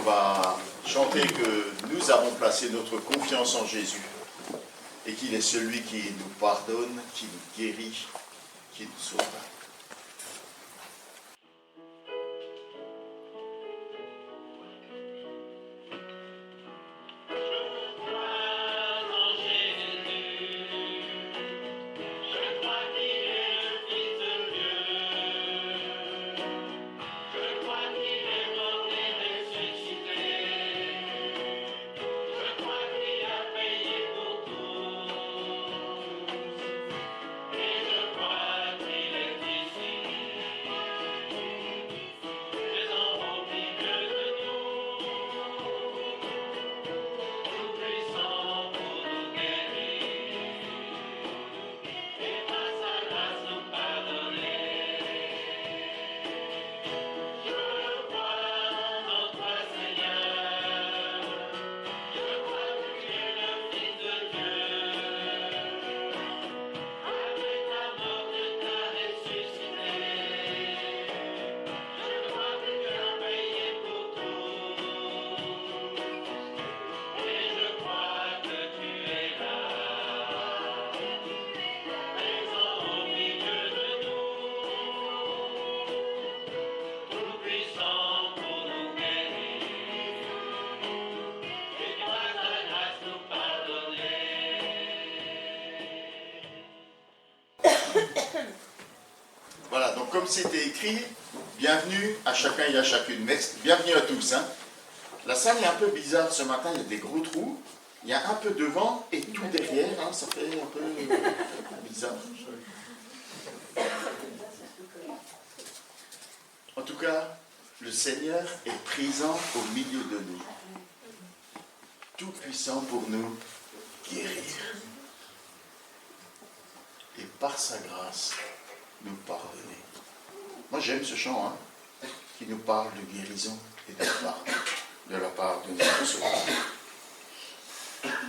va chanter que nous avons placé notre confiance en Jésus et qu'il est celui qui nous pardonne, qui nous guérit, qui nous sauve. Voilà, donc comme c'était écrit, bienvenue à chacun et à chacune. Next, bienvenue à tous. Hein. La salle est un peu bizarre ce matin, il y a des gros trous, il y a un peu devant et tout derrière, hein, ça fait un peu bizarre. En tout cas, le Seigneur est présent au milieu de nous, tout puissant pour nous guérir. Et par sa grâce, nous pardonner. Moi j'aime ce chant qui nous parle de guérison et de pardon de la part de notre Sauveur.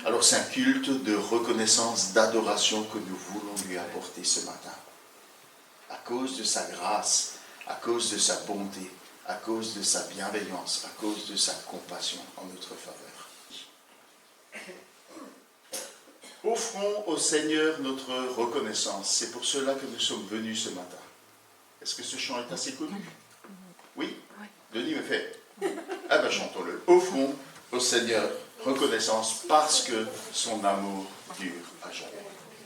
Alors c'est un culte de reconnaissance, d'adoration que nous voulons lui apporter ce matin. À cause de sa grâce, à cause de sa bonté, à cause de sa bienveillance, à cause de sa compassion en notre faveur. Offrons au Seigneur notre reconnaissance. C'est pour cela que nous sommes venus ce matin. Est-ce que ce chant est assez connu? Oui? Denis me fait. Ah ben chantons-le. Offrons au Seigneur reconnaissance parce que son amour dure à jamais. Son amour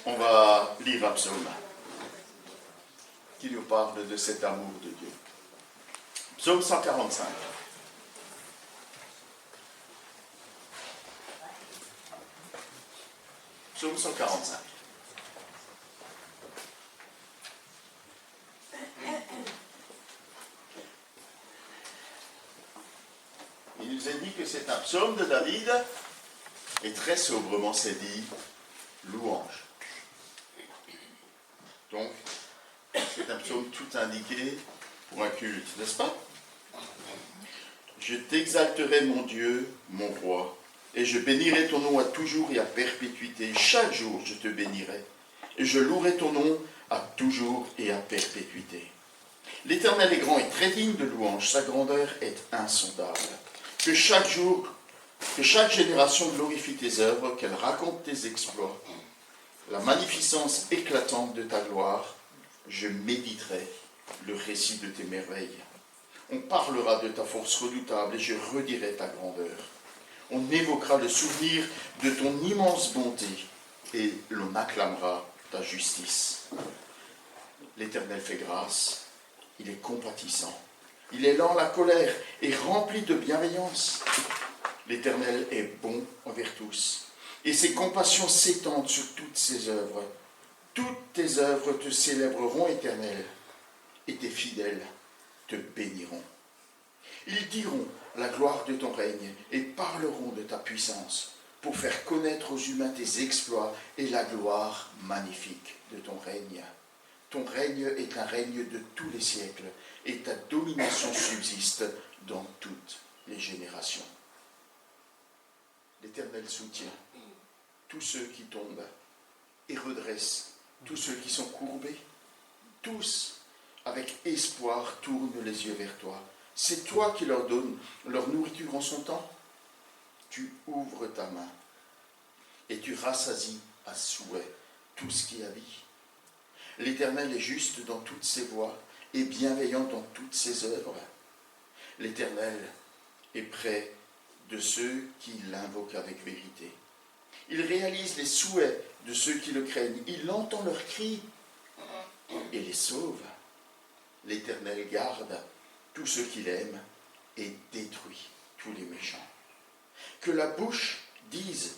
On va lire un psaume qui nous parle de cet amour de Dieu. Psaume 145. Psaume 145. Il nous est dit que c'est un psaume de David, et très sobrement c'est dit louange. Donc, c'est un psaume tout indiqué pour un culte, n'est-ce pas? Je t'exalterai, mon Dieu, mon roi, et je bénirai ton nom à toujours et à perpétuité. Chaque jour, je te bénirai, et je louerai ton nom à toujours et à perpétuité. L'Éternel est grand et très digne de louange, sa grandeur est insondable. Que chaque jour, que chaque génération glorifie tes œuvres, qu'elle raconte tes exploits, la magnificence éclatante de ta gloire. Je méditerai le récit de tes merveilles. On parlera de ta force redoutable et je redirai ta grandeur. On évoquera le souvenir de ton immense bonté et l'on acclamera ta justice. L'Éternel fait grâce, il est compatissant, il est lent à la colère et rempli de bienveillance. L'Éternel est bon envers tous et ses compassions s'étendent sur toutes ses œuvres. Toutes tes œuvres te célébreront, Éternel, et tes fidèles te béniront. Ils diront la gloire de ton règne et parleront de ta puissance pour faire connaître aux humains tes exploits et la gloire magnifique de ton règne. Ton règne est un règne de tous les siècles et ta domination subsiste dans toutes les générations. L'Éternel soutient tous ceux qui tombent et redresse tous ceux qui sont courbés. Tous, avec espoir, tournent les yeux vers toi. C'est toi qui leur donnes leur nourriture en son temps. Tu ouvres ta main et tu rassasies à souhait tout ce qui a vie. L'Éternel est juste dans toutes ses voies et bienveillant dans toutes ses œuvres. L'Éternel est près de ceux qui l'invoquent avec vérité. Il réalise les souhaits de ceux qui le craignent. Il entend leurs cris et les sauve. L'Éternel garde tous ceux qu'il aime et détruit tous les méchants. Que ma bouche dise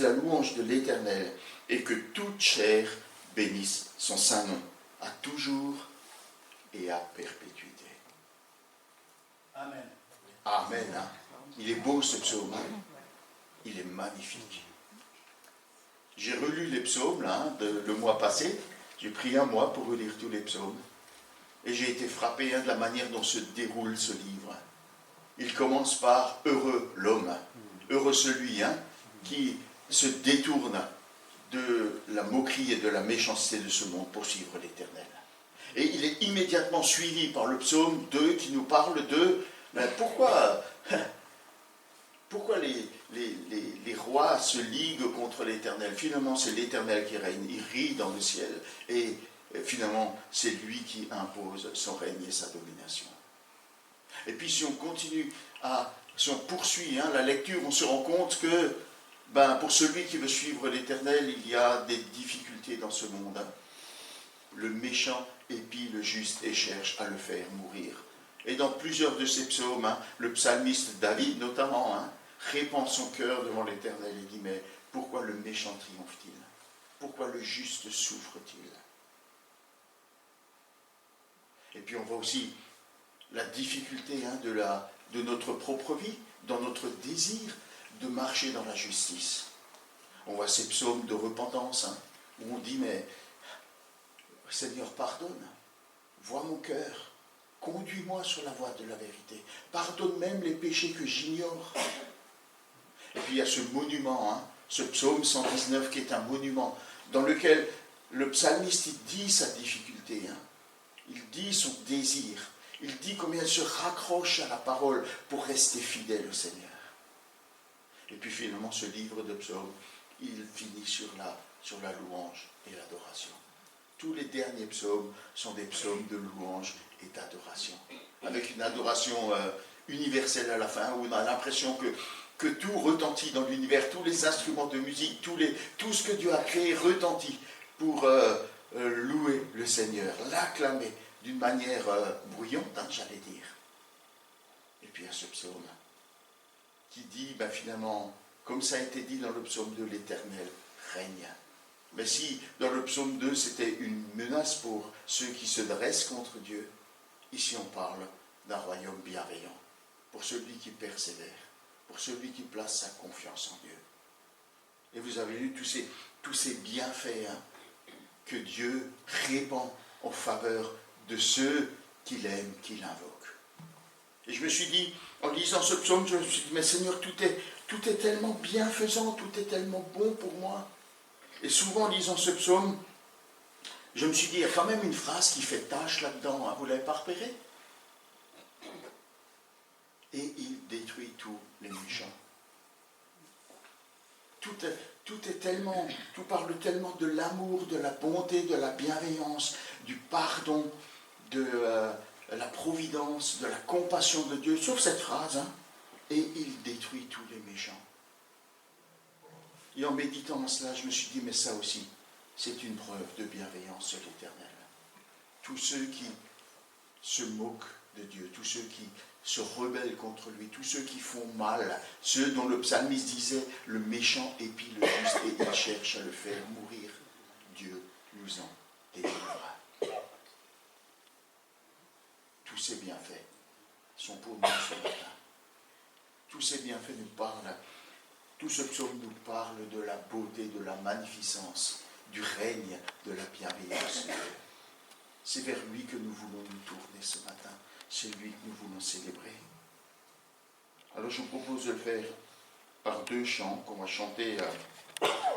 la louange de l'Éternel et que toute chair bénisse son saint nom, à toujours et à perpétuité. Amen. Amen. Hein? Il est beau ce psaume. Hein? Il est magnifique. J'ai relu les psaumes là, le mois passé. J'ai pris un mois pour relire tous les psaumes. Et j'ai été frappé de la manière dont se déroule ce livre. Il commence par « Heureux l'homme ». Heureux celui qui se détourne de la moquerie et de la méchanceté de ce monde pour suivre l'Éternel. Et il est immédiatement suivi par le psaume 2 qui nous parle de pourquoi les rois se liguent contre l'Éternel. Finalement, c'est l'Éternel qui règne. Il rit dans le ciel. Et finalement, c'est lui qui impose son règne et sa domination. Et puis, si on poursuit la lecture, on se rend compte que pour celui qui veut suivre l'Éternel, il y a des difficultés dans ce monde. Le méchant épie le juste et cherche à le faire mourir. Et dans plusieurs de ces psaumes, le psalmiste David notamment, répand son cœur devant l'Éternel et dit « Mais pourquoi le méchant triomphe-t-il? Pourquoi le juste souffre-t-il » Et puis on voit aussi la difficulté de notre propre vie, dans notre désir de marcher dans la justice. On voit ces psaumes de repentance, où on dit « Mais Seigneur, pardonne, vois mon cœur, conduis-moi sur la voie de la vérité, pardonne même les péchés que j'ignore. » Et puis il y a ce monument, ce psaume 119 qui est un monument, dans lequel le psalmiste il dit sa difficulté, il dit son désir, il dit combien il se raccroche à la parole pour rester fidèle au Seigneur. Et puis finalement ce livre de psaumes, il finit sur la louange et l'adoration. Tous les derniers psaumes sont des psaumes de louange et d'adoration, avec une adoration universelle à la fin, où on a l'impression que que tout retentit dans l'univers, tous les instruments de musique, tout ce que Dieu a créé retentit pour louer le Seigneur, l'acclamer d'une manière bruyante, hein, j'allais dire. Et puis il y a ce psaume qui dit, ben, finalement, comme ça a été dit dans le psaume 2, l'Éternel règne. Mais si dans le psaume 2 c'était une menace pour ceux qui se dressent contre Dieu, ici on parle d'un royaume bienveillant, pour celui qui persévère, pour celui qui place sa confiance en Dieu. Et vous avez lu tous ces bienfaits, hein, que Dieu répand en faveur de ceux qu'il aime, qu'il invoque. Et je me suis dit, en lisant ce psaume, je me suis dit, mais Seigneur, tout est tellement bienfaisant, tout est tellement bon pour moi. Et souvent, en lisant ce psaume, je me suis dit, il y a quand même une phrase qui fait tâche là-dedans, hein, vous ne l'avez pas repéré? Et il détruit tous les méchants. Tout parle tellement de l'amour, de la bonté, de la bienveillance, du pardon, de la providence, de la compassion de Dieu, sauf cette phrase, hein, et il détruit tous les méchants. Et en méditant en cela, je me suis dit, mais ça aussi, c'est une preuve de bienveillance de l'Éternel. Tous ceux qui se moquent de Dieu, tous ceux qui se rebellent contre lui, tous ceux qui font mal, ceux dont le psalmiste disait, le méchant épie le juste et il cherche à le faire mourir, Dieu nous en délivrera. Tous ces bienfaits sont pour nous ce matin. Tous ces bienfaits nous parlent. Tout ce psaume nous parle de la beauté, de la magnificence, du règne, de la bienveillance. C'est vers lui que nous voulons nous tourner ce matin. C'est lui que nous voulons célébrer. Alors je vous propose de le faire par 2 chants qu'on va chanter à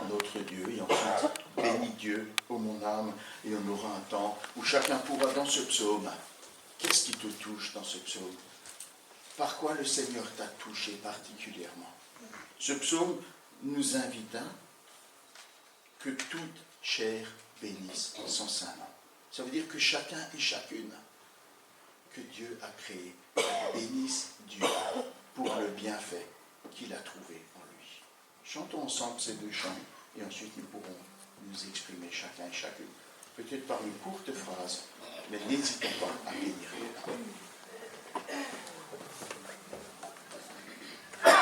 notre Dieu et ensuite bénis Dieu, ô mon âme, et on aura un temps où chacun pourra dans ce psaume. Qu'est-ce qui te touche dans ce psaume? Par quoi le Seigneur t'a touché particulièrement? Ce psaume nous invite que toute chair bénisse son saint nom. Ça veut dire que chacun et chacune que Dieu a créé bénisse Dieu pour le bienfait qu'il a trouvé en lui. Chantons ensemble ces 2 chants et ensuite nous pourrons nous exprimer chacun et chacune. Peut-être par une courte phrase, mais n'hésitons pas à bénir Dieu.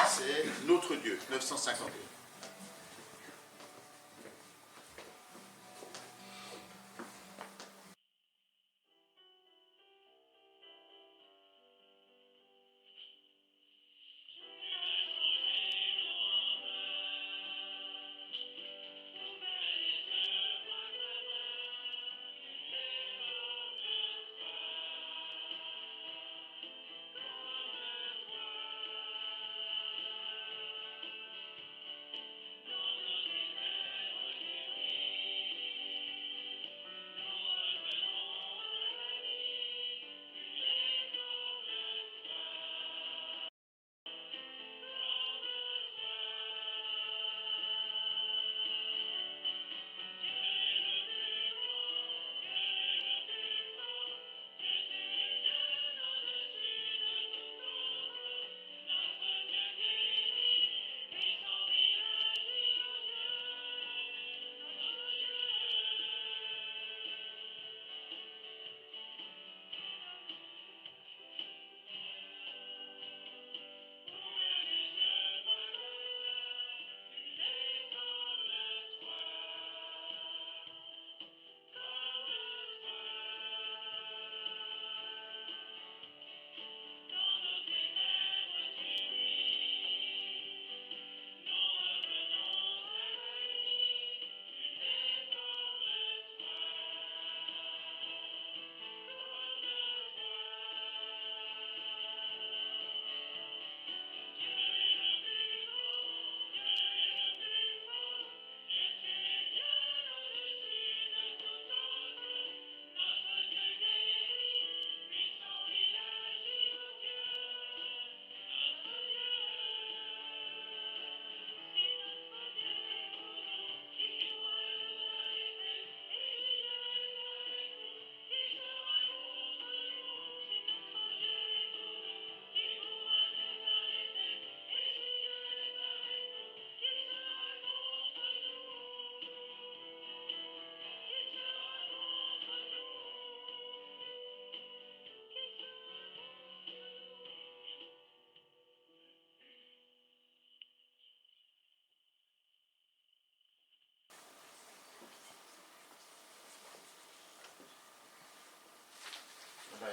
C'est notre Dieu, 951.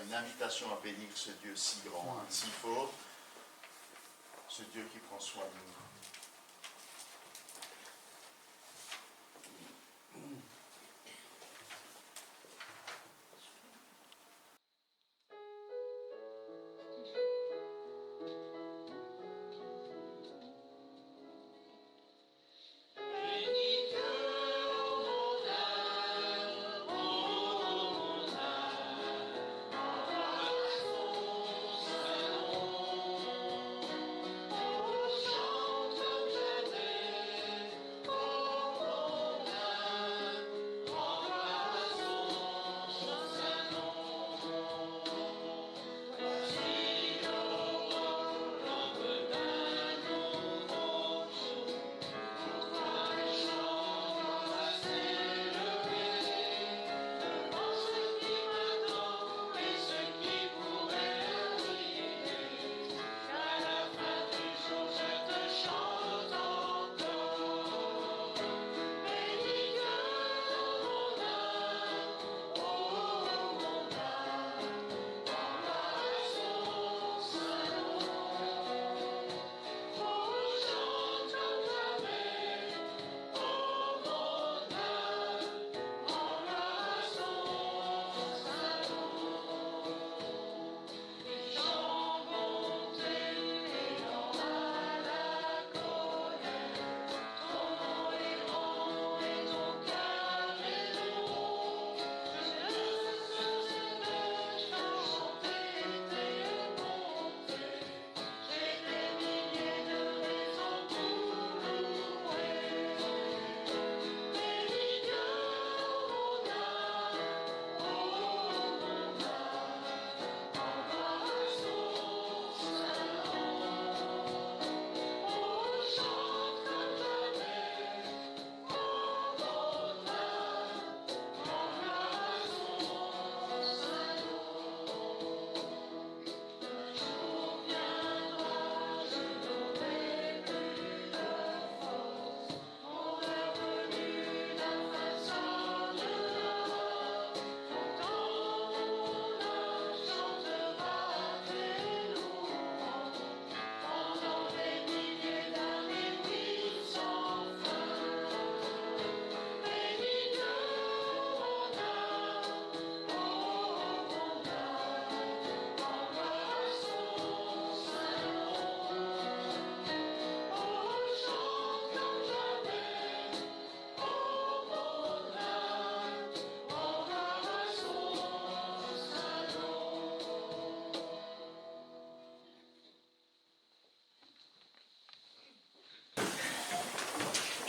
une invitation à bénir ce Dieu si grand, si fort, ce Dieu qui prend soin de nous.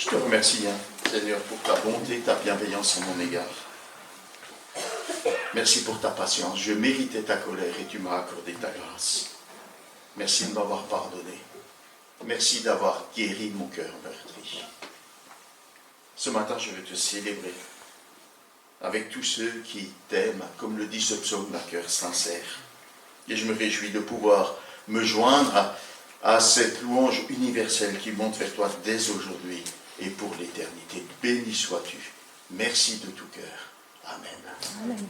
Je te remercie, Seigneur, pour ta bonté, ta bienveillance en mon égard. Merci pour ta patience. Je méritais ta colère et tu m'as accordé ta grâce. Merci de m'avoir pardonné. Merci d'avoir guéri mon cœur meurtri. Ce matin, je veux te célébrer avec tous ceux qui t'aiment, comme le dit ce psaume d'un cœur sincère. Et je me réjouis de pouvoir me joindre à cette louange universelle qui monte vers toi dès aujourd'hui et pour l'éternité. Béni sois-tu. Merci de tout cœur. Amen. Amen.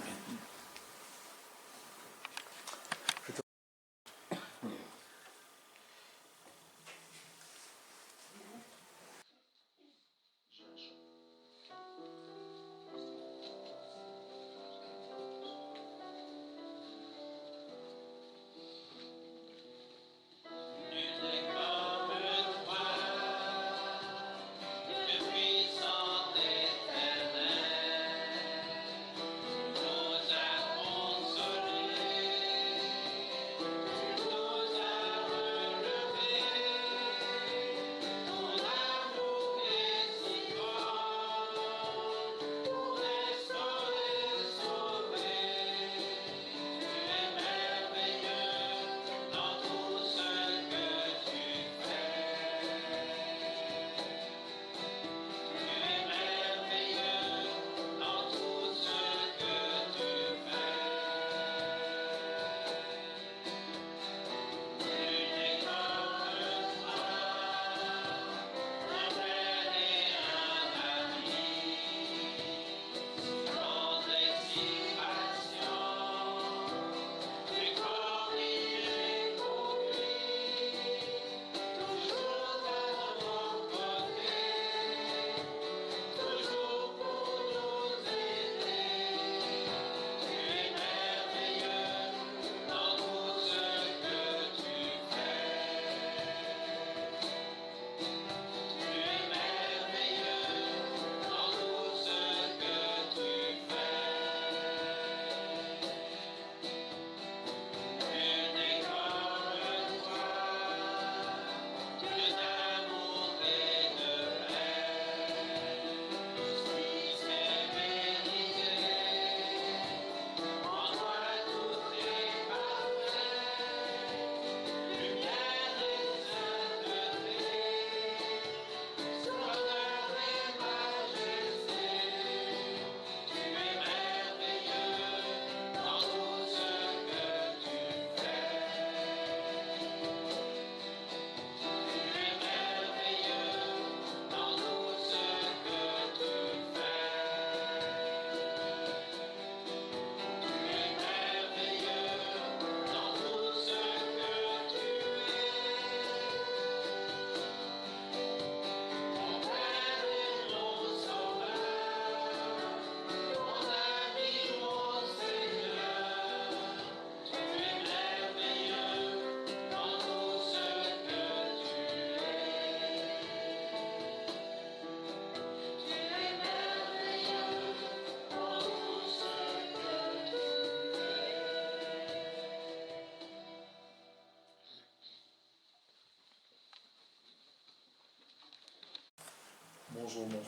Puissant éternel, nous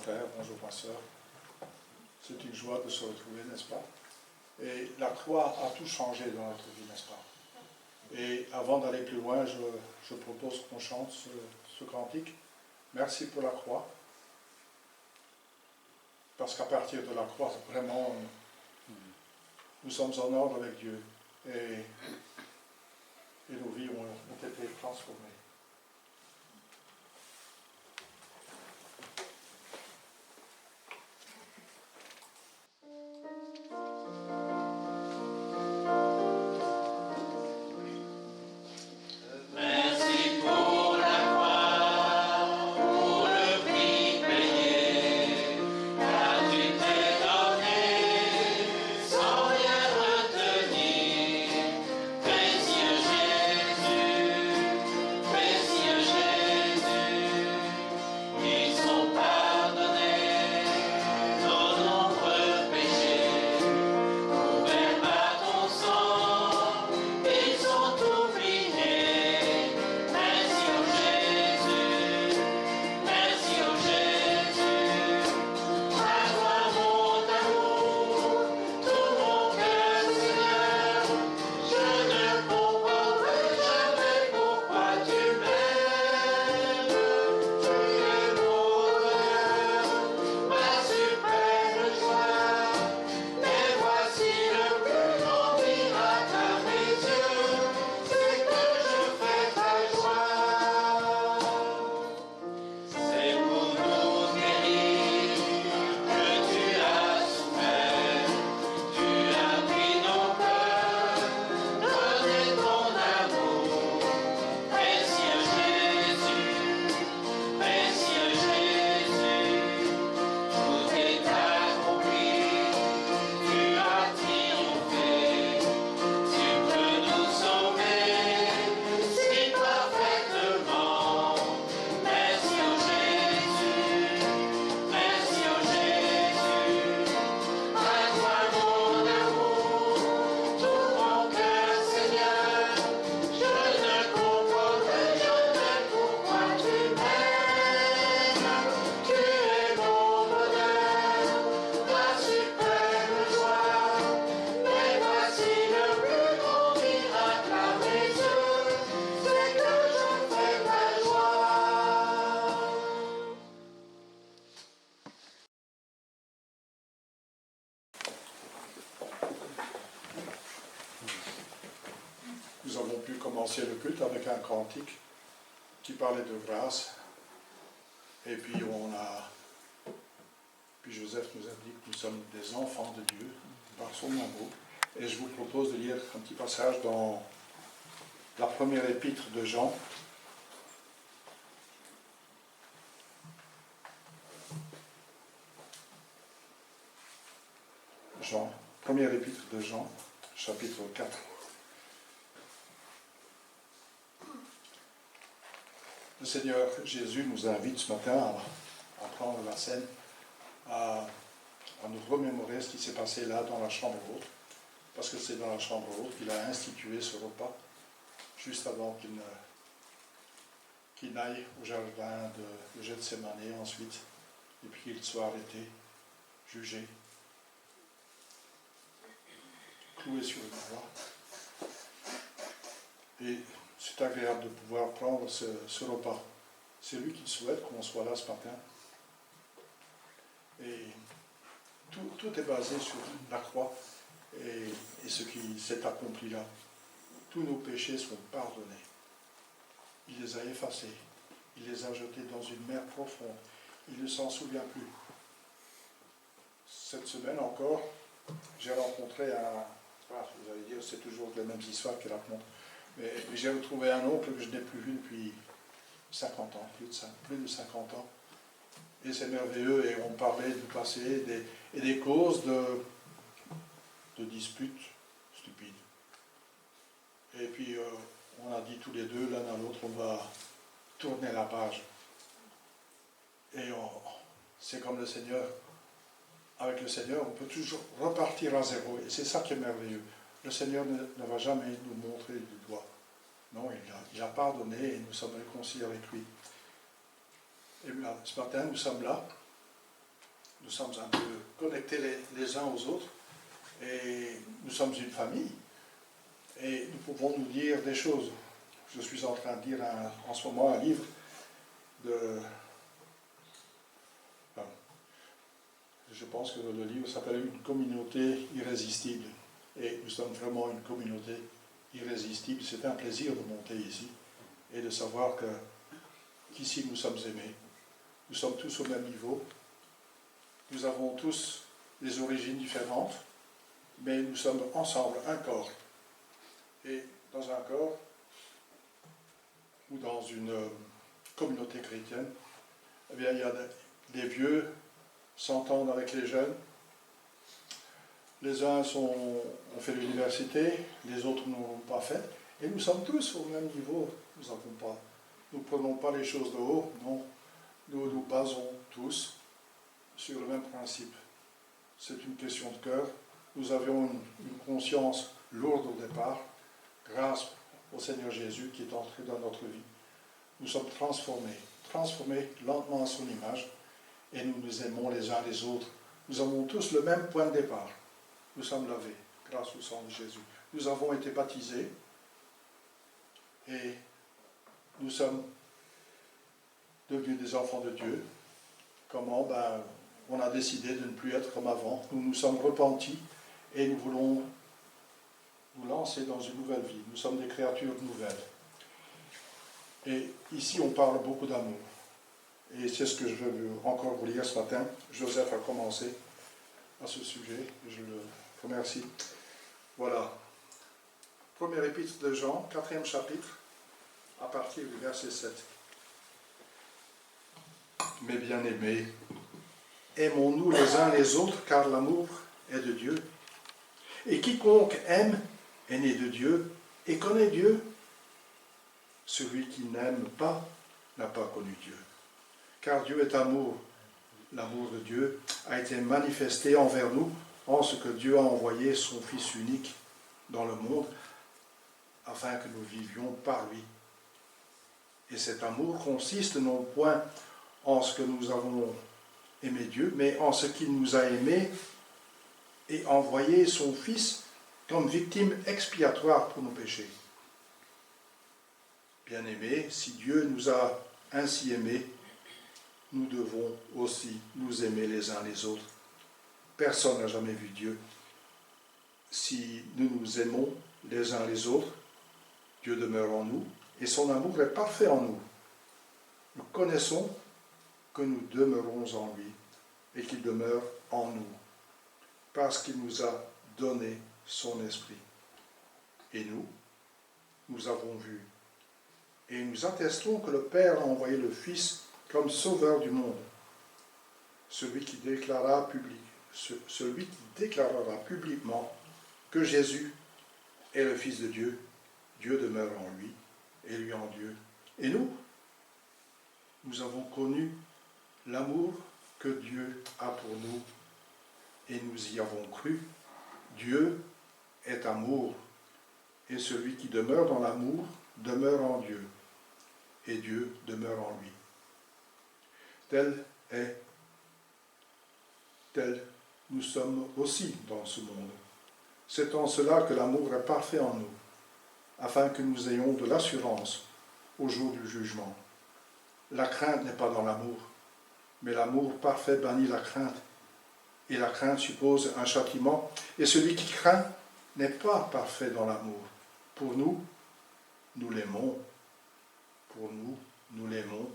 frère, bonjour ma soeur. C'est une joie de se retrouver, n'est-ce pas? Et la croix a tout changé dans notre vie, n'est-ce pas? Et avant d'aller plus loin, je propose qu'on chante ce cantique. Merci pour la croix. Parce qu'à partir de la croix, vraiment, nous sommes en ordre avec Dieu. Et nos vies ont été transformées. Nous avons pu commencer le culte avec un cantique qui parlait de grâce. Et puis Joseph nous a dit que nous sommes des enfants de Dieu par son amour. Et je vous propose de lire un petit passage dans la première épître de Jean. Première épître de Jean, chapitre 4. Le Seigneur Jésus nous invite ce matin à prendre la scène, à nous remémorer ce qui s'est passé là dans la chambre haute, parce que c'est dans la chambre haute qu'il a institué ce repas, juste avant qu'il n'aille au jardin de Gethsémani ensuite, et puis qu'il soit arrêté, jugé, cloué sur une croix. Et c'est agréable de pouvoir prendre ce repas. C'est lui qui souhaite qu'on soit là ce matin. Et tout est basé sur la croix et ce qui s'est accompli là. Tous nos péchés sont pardonnés. Il les a effacés. Il les a jetés dans une mer profonde. Il ne s'en souvient plus. Cette semaine encore, j'ai rencontré vous allez dire, c'est toujours les mêmes histoires qu'il raconte. Mais j'ai retrouvé un oncle que je n'ai plus vu depuis 50 ans, plus de 50 ans. Et c'est merveilleux, et on parlait du passé et des causes de disputes stupides. Et puis on a dit tous les deux, l'un à l'autre, on va tourner la page. Et c'est comme le Seigneur. Avec le Seigneur, on peut toujours repartir à zéro. Et c'est ça qui est merveilleux. Le Seigneur ne va jamais nous montrer du doigt. Non, il a pardonné et nous sommes réconciliés avec lui. Et bien, ce matin, nous sommes là nous sommes un peu connectés les uns aux autres, et nous sommes une famille, et nous pouvons nous dire des choses. Je suis en train de lire en ce moment un livre de... Je pense que le livre s'appelle « Une communauté irrésistible ». Et nous sommes vraiment une communauté irrésistible. C'est un plaisir de monter ici et de savoir qu'ici nous sommes aimés. Nous sommes tous au même niveau. Nous avons tous des origines différentes, mais nous sommes ensemble un corps. Et dans un corps, ou dans une communauté chrétienne, eh bien, il y a des vieux s'entendent avec les jeunes. Les uns ont fait l'université, les autres ne l'ont pas fait. Et nous sommes tous au même niveau. Nous ne prenons pas les choses de haut, non. Nous nous basons tous sur le même principe. C'est une question de cœur. Nous avions une conscience lourde au départ, grâce au Seigneur Jésus qui est entré dans notre vie. Nous sommes transformés lentement à son image, et nous nous aimons les uns les autres. Nous avons tous le même point de départ. Nous sommes lavés grâce au sang de Jésus. Nous avons été baptisés et nous sommes devenus des enfants de Dieu. Comment? On a décidé de ne plus être comme avant. Nous nous sommes repentis et nous voulons nous lancer dans une nouvelle vie. Nous sommes des créatures nouvelles. Et ici, on parle beaucoup d'amour. Et c'est ce que je veux encore vous lire ce matin. Joseph a commencé à ce sujet. Je le remercie. Voilà. Premier épître de Jean, 4e chapitre, à partir du verset 7. Mes bien-aimés, aimons-nous les uns les autres, car l'amour est de Dieu. Et quiconque aime est né de Dieu et connaît Dieu. Celui qui n'aime pas n'a pas connu Dieu. Car Dieu est amour. L'amour de Dieu a été manifesté envers nous en ce que Dieu a envoyé son Fils unique dans le monde afin que nous vivions par lui. Et cet amour consiste non point en ce que nous avons aimé Dieu, mais en ce qu'il nous a aimés et envoyé son Fils comme victime expiatoire pour nos péchés. Bien-aimés, si Dieu nous a ainsi aimés, nous devons aussi nous aimer les uns les autres. Personne n'a jamais vu Dieu. Si nous nous aimons les uns les autres, Dieu demeure en nous et son amour est parfait en nous. Nous connaissons que nous demeurons en lui et qu'il demeure en nous parce qu'il nous a donné son esprit. Et nous avons vu et nous attestons que le Père a envoyé le Fils comme sauveur du monde. Celui qui déclarera publiquement que Jésus est le Fils de Dieu, Dieu demeure en lui et lui en Dieu. Et nous avons connu l'amour que Dieu a pour nous et nous y avons cru. Dieu est amour et celui qui demeure dans l'amour demeure en Dieu et Dieu demeure en lui. Tel nous sommes aussi dans ce monde. C'est en cela que l'amour est parfait en nous, afin que nous ayons de l'assurance au jour du jugement. La crainte n'est pas dans l'amour, mais l'amour parfait bannit la crainte, et la crainte suppose un châtiment, et celui qui craint n'est pas parfait dans l'amour. Pour nous, nous l'aimons. Pour nous l'aimons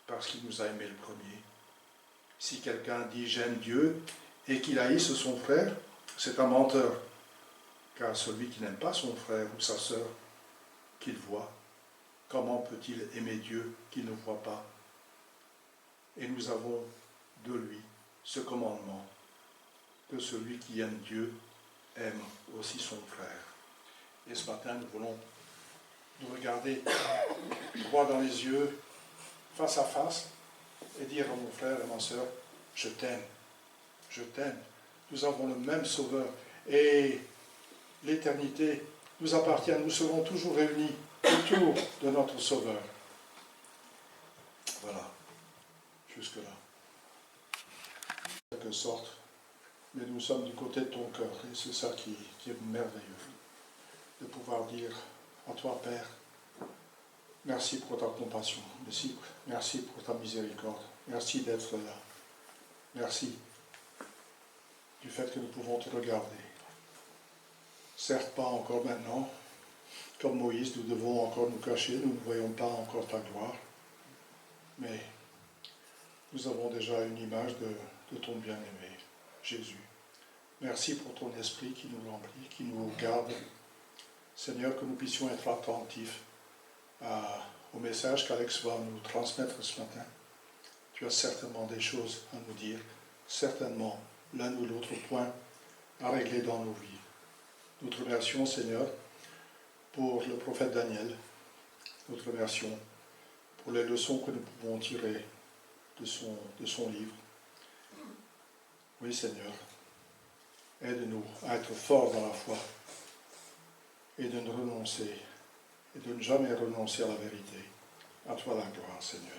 parce qu'il nous a aimés le premier. Si quelqu'un dit « j'aime Dieu » et qu'il haïsse son frère, c'est un menteur. Car celui qui n'aime pas son frère ou sa sœur qu'il voit, comment peut-il aimer Dieu qu'il ne voit pas? Et nous avons de lui ce commandement, que celui qui aime Dieu aime aussi son frère. Et ce matin, nous voulons nous regarder droit dans les yeux, face à face, et dire à mon frère et à ma sœur, je t'aime, je t'aime. Nous avons le même Sauveur. Et l'éternité nous appartient. Nous serons toujours réunis autour de notre Sauveur. Voilà. Jusque-là. quelque sorte, mais nous sommes du côté de ton cœur, et c'est ça qui est merveilleux, de pouvoir dire à toi, Père, merci pour ta compassion, merci pour ta miséricorde, merci d'être là, merci du fait que nous pouvons te regarder. Certes pas encore maintenant, comme Moïse, nous devons encore nous cacher, nous ne voyons pas encore ta gloire, mais nous avons déjà une image de ton bien-aimé, Jésus. Merci pour ton esprit qui nous remplit, qui nous garde. Seigneur, que nous puissions être attentifs au message qu'Alex va nous transmettre ce matin. Tu as certainement des choses à nous dire, certainement l'un ou l'autre point à régler dans nos vies. Nous te remercions, Seigneur, pour le prophète Daniel. Nous te remercions pour les leçons que nous pouvons tirer de son livre. Oui, Seigneur, aide-nous à être forts dans la foi et de ne renoncer, et de ne jamais renoncer à la vérité. À toi la gloire, Seigneur.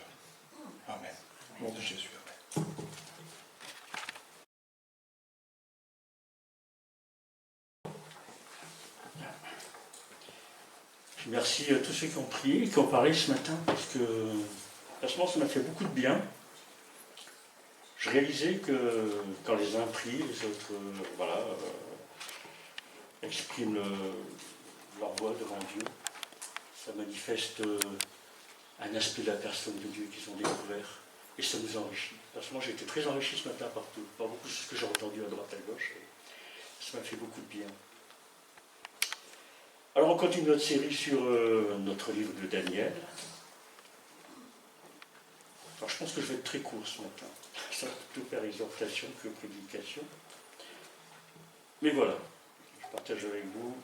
Amen. Au nom de Jésus. Amen. Merci à tous ceux qui ont prié et qui ont parlé ce matin, parce que franchement, ça m'a fait beaucoup de bien. Je réalisais que quand les uns prient, les autres expriment leur voix devant Dieu. Ça manifeste un aspect de la personne de Dieu qu'ils ont découvert, et ça nous enrichit. Franchement, j'ai été très enrichi ce matin par beaucoup de ce que j'ai entendu à droite à gauche, et ça m'a fait beaucoup de bien. Alors on continue notre série sur notre livre de Daniel. Alors je pense que je vais être très court ce matin. Ça va plutôt faire exhortation que prédication. Mais voilà, je partage avec vous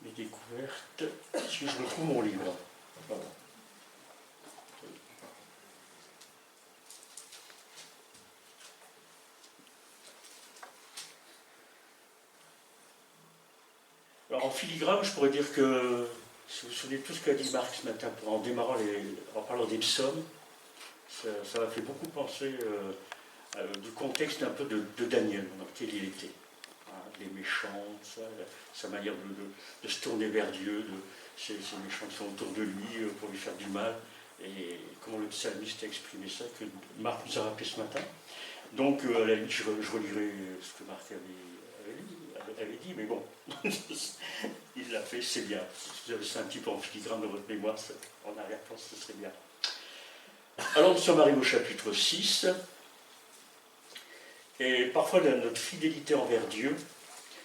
mes découvertes. Si je retrouve mon livre. Voilà. Alors en filigrane, je pourrais dire que, si vous vous souvenez de tout ce qu'a dit Marc ce matin en parlant des psaumes, ça m'a fait beaucoup penser du contexte un peu de Daniel, dans lequel il était. Les méchants, sa manière de se tourner vers Dieu, ces méchants qui sont autour de lui pour lui faire du mal, et comment le psalmiste a exprimé ça, que Marc nous a rappelé ce matin. Donc à la limite, je relirai ce que Marc avait dit, mais bon, il l'a fait, c'est bien. Si vous avez ça un petit peu en filigrane dans votre mémoire, en arrière-plan, ce serait bien. Alors nous sommes arrivés au chapitre 6, et parfois notre fidélité envers Dieu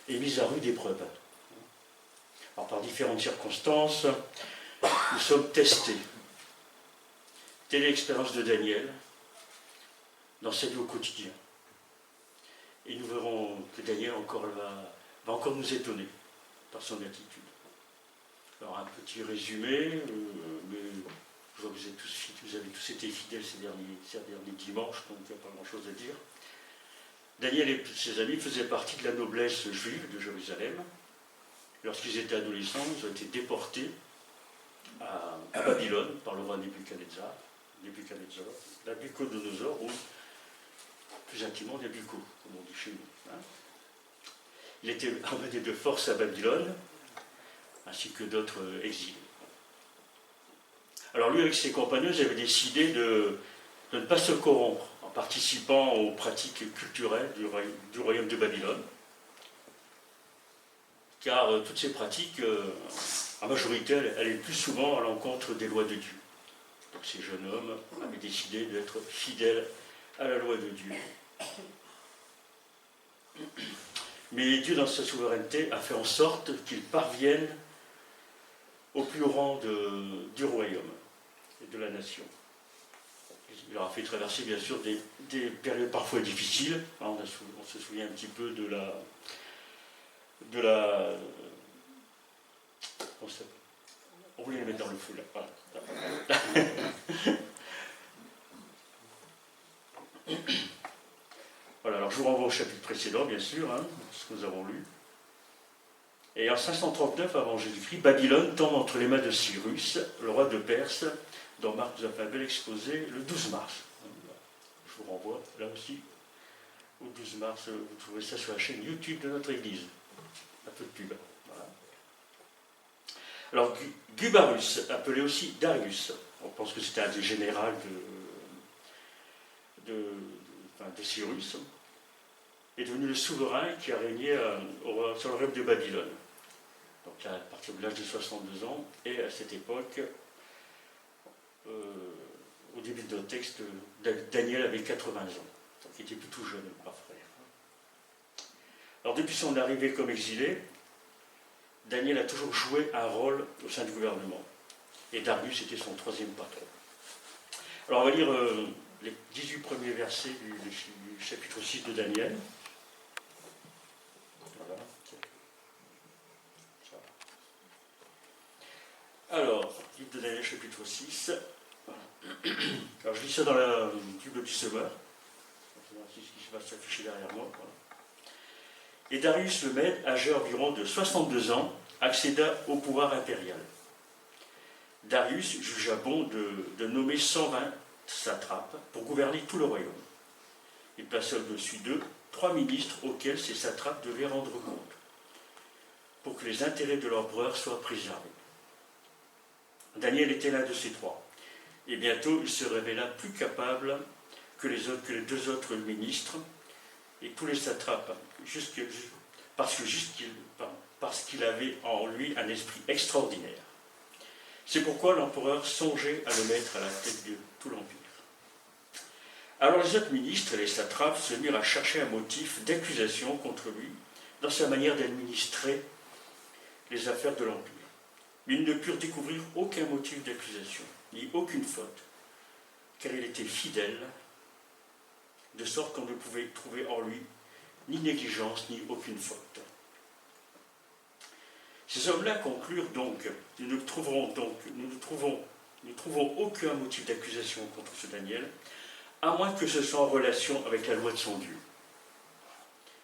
est mise à rude épreuve. Alors par différentes circonstances, nous sommes testés. Telle est l'expérience de Daniel dans sa vie au quotidien. Et nous verrons que Daniel va encore nous étonner par son attitude. Alors un petit résumé, mais je vois que vous avez tous été fidèles ces derniers dimanches, donc il n'y a pas grand-chose à dire. Daniel et ses amis faisaient partie de la noblesse juive de Jérusalem. Lorsqu'ils étaient adolescents, ils ont été déportés à Babylone par le roi Nabuchodonosor, ou plus intimement Nabucco, comme on dit chez nous. Il était emmené de force à Babylone, ainsi que d'autres exilés. Alors lui, avec ses compagnons, ils avaient décidé de ne pas se corrompre en participant aux pratiques culturelles du royaume de Babylone, car toutes ces pratiques, en majorité, allaient plus souvent à l'encontre des lois de Dieu. Donc ces jeunes hommes avaient décidé d'être fidèles à la loi de Dieu. Mais Dieu, dans sa souveraineté, a fait en sorte qu'ils parviennent au plus haut rang du royaume et de la nation. Il leur a fait traverser, bien sûr, des périodes parfois difficiles. On se souvient un petit peu de la on voulait les mettre dans le feu, là. Voilà. Voilà, alors je vous renvoie au chapitre précédent, bien sûr, ce que nous avons lu. Et en 539 avant Jésus-Christ, Babylone tombe entre les mains de Cyrus, le roi de Perse, dont Marc nous a fait un bel exposé le 12 mars. Je vous renvoie là aussi au 12 mars. Vous trouvez ça sur la chaîne YouTube de notre église. Un peu de pub. Voilà. Alors, Gubarus, appelé aussi Darius, on pense que c'était un des généraux de Cyrus, est devenu le souverain qui a régné sur le royaume de Babylone. Donc à partir de l'âge de 62 ans, et à cette époque, au début de notre texte, Daniel avait 80 ans. Donc il était plutôt jeune, le brave frère. Alors depuis son arrivée comme exilé, Daniel a toujours joué un rôle au sein du gouvernement. Et Darius était son troisième patron. Alors on va lire les 18 premiers versets du chapitre 6 de Daniel. Voilà. Alors, livre de Daniel, chapitre 6. Alors je lis ça dans la Bible du Semeur. C'est ce qui va s'afficher derrière moi. Voilà. Et Darius le Mède, âgé environ de 62 ans, accéda au pouvoir impérial. Darius jugea bon de nommer 120 satrapes pour gouverner tout le royaume. Il plaça au-dessus d'eux 3 ministres auxquels ces satrapes devaient rendre compte, pour que les intérêts de l'empereur soient préservés. Daniel était l'un de ces 3, et bientôt il se révéla plus capable que les 2 autres ministres et tous les satrapes, parce qu'il avait en lui un esprit extraordinaire. C'est pourquoi l'empereur songeait à le mettre à la tête de tout l'empire. Alors les autres ministres et les satrapes se mirent à chercher un motif d'accusation contre lui dans sa manière d'administrer les affaires de l'empire. Mais ils ne purent découvrir aucun motif d'accusation, ni aucune faute, car il était fidèle, de sorte qu'on ne pouvait trouver en lui ni négligence, ni aucune faute. Ces hommes-là conclurent donc, nous ne trouvons aucun motif d'accusation contre ce Daniel, à moins que ce soit en relation avec la loi de son Dieu.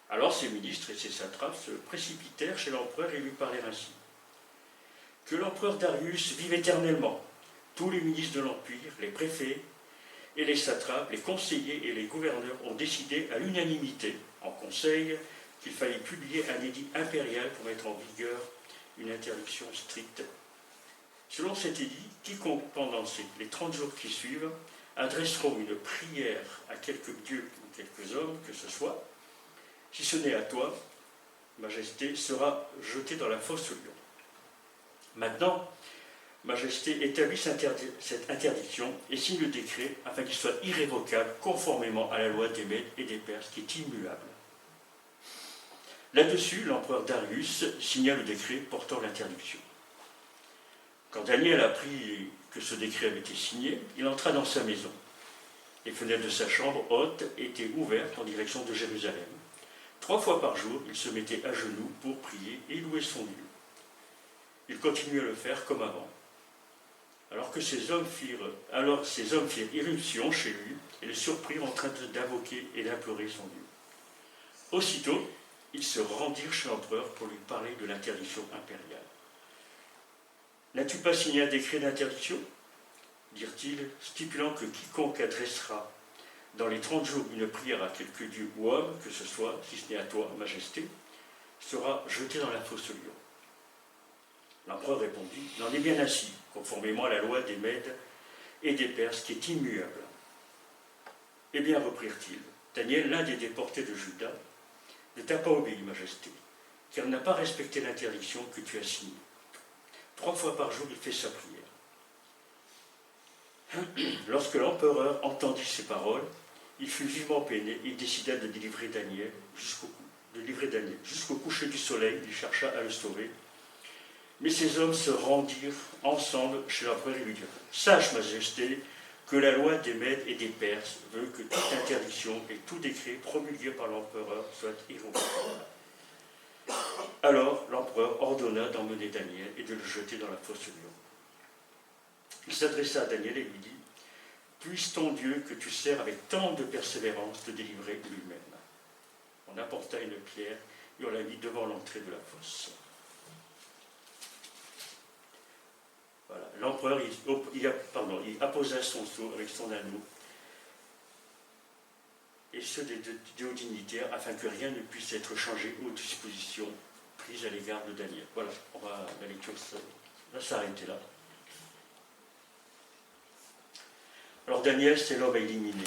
Alors ces ministres et ces satrapes se précipitèrent chez l'empereur et lui parlèrent ainsi. Que l'empereur Darius vive éternellement. Tous les ministres de l'empire, les préfets et les satrapes, les conseillers et les gouverneurs ont décidé à l'unanimité, en conseil, qu'il fallait publier un édit impérial pour mettre en vigueur une interdiction stricte. Selon cet édit, quiconque pendant les 30 jours qui suivent adresseront une prière à quelque dieu ou quelques hommes que ce soit, si ce n'est à toi, Majesté, sera jeté dans la fosse au lion. Maintenant, Majesté, établit cette interdiction et signe le décret afin qu'il soit irrévocable conformément à la loi des Mèdes et des Perses qui est immuable. Là-dessus, l'empereur Darius signa le décret portant l'interdiction. Quand Daniel apprit que ce décret avait été signé, il entra dans sa maison. Les fenêtres de sa chambre haute étaient ouvertes en direction de Jérusalem. 3 fois par jour, il se mettait à genoux pour prier et louer son Dieu. Il continuait à le faire comme avant. Alors ces hommes firent irruption chez lui et le surprirent en train d'invoquer et d'implorer son Dieu. Aussitôt, ils se rendirent chez l'empereur pour lui parler de l'interdiction impériale. « N'as-tu pas signé un décret d'interdiction » dirent-ils, stipulant que quiconque adressera dans les 30 jours une prière à quelque dieu ou homme, que ce soit, si ce n'est à toi, Majesté, sera jeté dans la fosse au lion. L'empereur répondit, « Il en est bien ainsi, conformément à la loi des Mèdes et des Perses qui est immuable. » Eh bien, reprirent-ils, Daniel, l'un des déportés de Juda, ne t'a pas obéi, Majesté, car il n'a pas respecté l'interdiction que tu as signée. 3 fois par jour, il fait sa prière. Lorsque l'empereur entendit ces paroles, il fut vivement peiné et décida de délivrer Daniel jusqu'au coucher du soleil. Il chercha à le sauver. Mais ces hommes se rendirent ensemble chez l'empereur et lui dirent « Sache, Majesté, que la loi des Mèdes et des Perses veut que toute interdiction et tout décret promulgué par l'empereur soit irrévocable. » Alors l'empereur ordonna d'emmener Daniel et de le jeter dans la fosse au lion. Il s'adressa à Daniel et lui dit « Puisse ton Dieu que tu sers avec tant de persévérance te délivrer lui-même. » On apporta une pierre et on la mit devant l'entrée de la fosse. Voilà. L'empereur il apposa son sceau avec son anneau et ceux des hauts dignitaires, afin que rien ne puisse être changé aux dispositions prises à l'égard de Daniel. Voilà, la lecture va s'arrêter là. Alors Daniel, c'est l'homme à éliminer,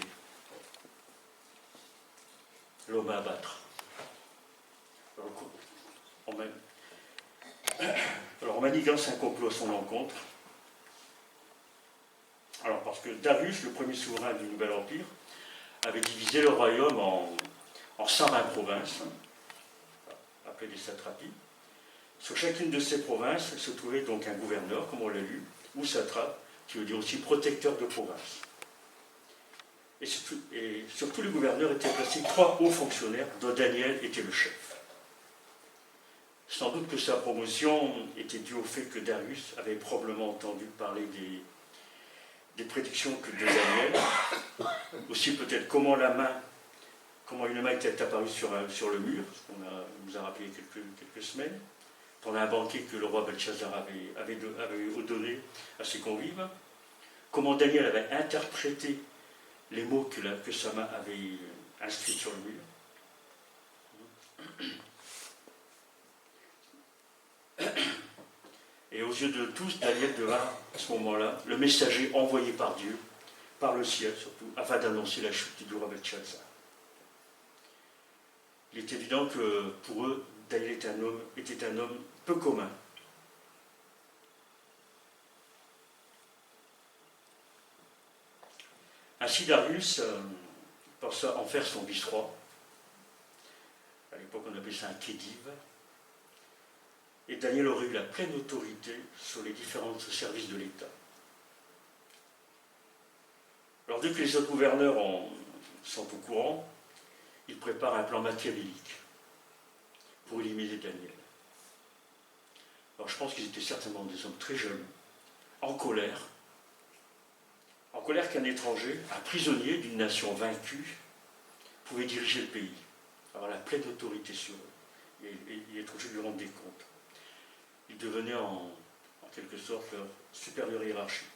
l'homme à abattre. Alors en manigance un complot à son encontre. Alors parce que Darius, le premier souverain du Nouvel Empire, avait divisé le royaume en 120 provinces, appelées des satrapies. Sur chacune de ces provinces se trouvait donc un gouverneur, comme on l'a lu, ou satrape, qui veut dire aussi protecteur de province. Et sur tous les gouverneurs étaient placés 3 hauts fonctionnaires, dont Daniel était le chef. Sans doute que sa promotion était due au fait que Darius avait probablement entendu parler des prédictions de Daniel, aussi peut-être comment une main était apparue sur le mur, ce qu'on nous a rappelé quelques semaines, pendant un banquet que le roi Belshazzar avait donné à ses convives, comment Daniel avait interprété les mots que sa main avait inscrits sur le mur. Et aux yeux de tous, Daniel devint, à ce moment-là, le messager envoyé par Dieu, par le ciel surtout, afin d'annoncer la chute du roi Belshazzar. Il est évident que pour eux, Daniel était un homme peu commun. Ainsi Darius pensa en faire son vice-roi. À l'époque, on appelait ça un khedive. Et Daniel aurait eu la pleine autorité sur les différents services de l'État. Alors, dès que les autres gouverneurs sont au courant, ils préparent un plan machiavélique pour éliminer Daniel. Alors, je pense qu'ils étaient certainement des hommes très jeunes, en colère qu'un étranger, un prisonnier d'une nation vaincue, pouvait diriger le pays, avoir la pleine autorité sur eux et être obligé de lui rendre des comptes. Il devenait en quelque sorte leur supérieur hiérarchique.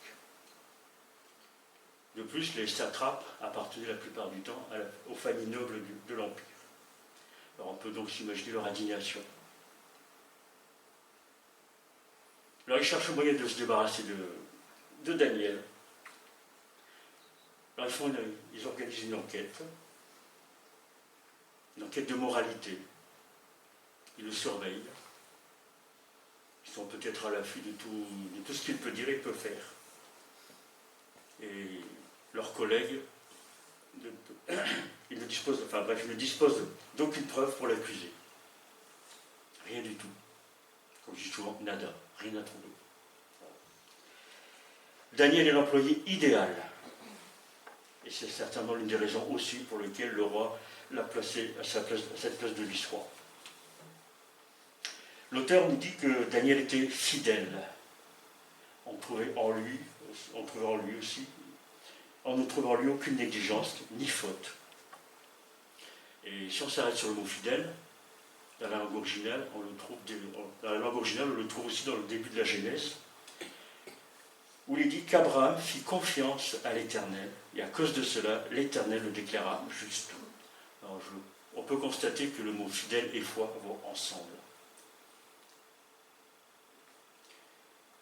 De plus, les satrapes appartenaient la plupart du temps aux familles nobles de l'Empire. Alors on peut donc s'imaginer leur indignation. Alors ils cherchent un moyen de se débarrasser de Daniel. Alors ils organisent une enquête de moralité. Ils le surveillent. Ils sont peut-être à l'affût de tout ce qu'il peut dire et peut faire. Et leurs collègues, ils ne disposent d'aucune preuve pour l'accuser. Rien du tout. Comme je dis souvent, nada, rien à trouver. Daniel est l'employé idéal. Et c'est certainement l'une des raisons aussi pour lesquelles le roi l'a placé à cette place de vice-roi. L'auteur nous dit que Daniel était fidèle. On ne trouvait en lui aucune négligence ni faute. Et si on s'arrête sur le mot fidèle, dans la langue originale, on le trouve aussi dans le début de la Genèse, où il est dit qu'Abraham fit confiance à l'Éternel, et à cause de cela, l'Éternel le déclara juste. Alors, on peut constater que le mot fidèle et foi vont ensemble.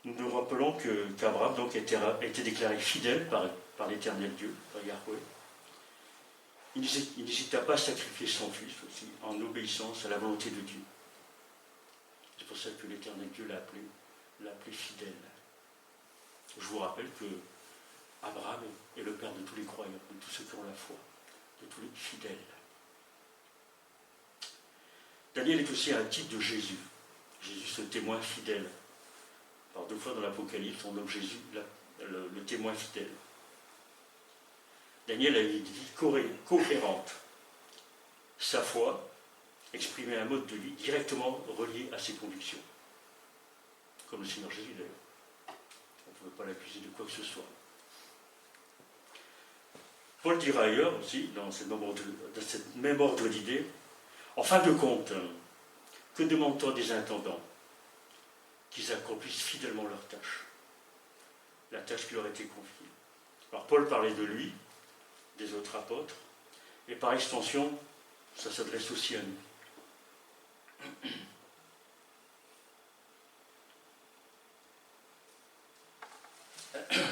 Nous nous rappelons qu'Abraham donc, a été déclaré fidèle par l'Éternel Dieu, par Yahweh. Il n'hésita pas à sacrifier son fils aussi, en obéissance à la volonté de Dieu. C'est pour ça que l'Éternel Dieu l'a appelé fidèle. Je vous rappelle que Abraham est le père de tous les croyants, de tous ceux qui ont la foi, de tous les fidèles. Daniel est aussi un type de Jésus. Jésus, ce témoin fidèle. Par 2 fois dans l'Apocalypse, on nomme Jésus le témoin fidèle. Daniel a une vie cohérente. Sa foi exprimait un mode de vie directement relié à ses convictions. Comme le Seigneur Jésus d'ailleurs. On ne pouvait pas l'accuser de quoi que ce soit. Paul dira ailleurs aussi, dans ce même ordre d'idées, en fin de compte, que demande-t-on des intendants? Qu'ils accomplissent fidèlement leur tâche, la tâche qui leur a été confiée. Alors Paul parlait de lui, des autres apôtres, Et par extension, ça s'adresse aussi à nous.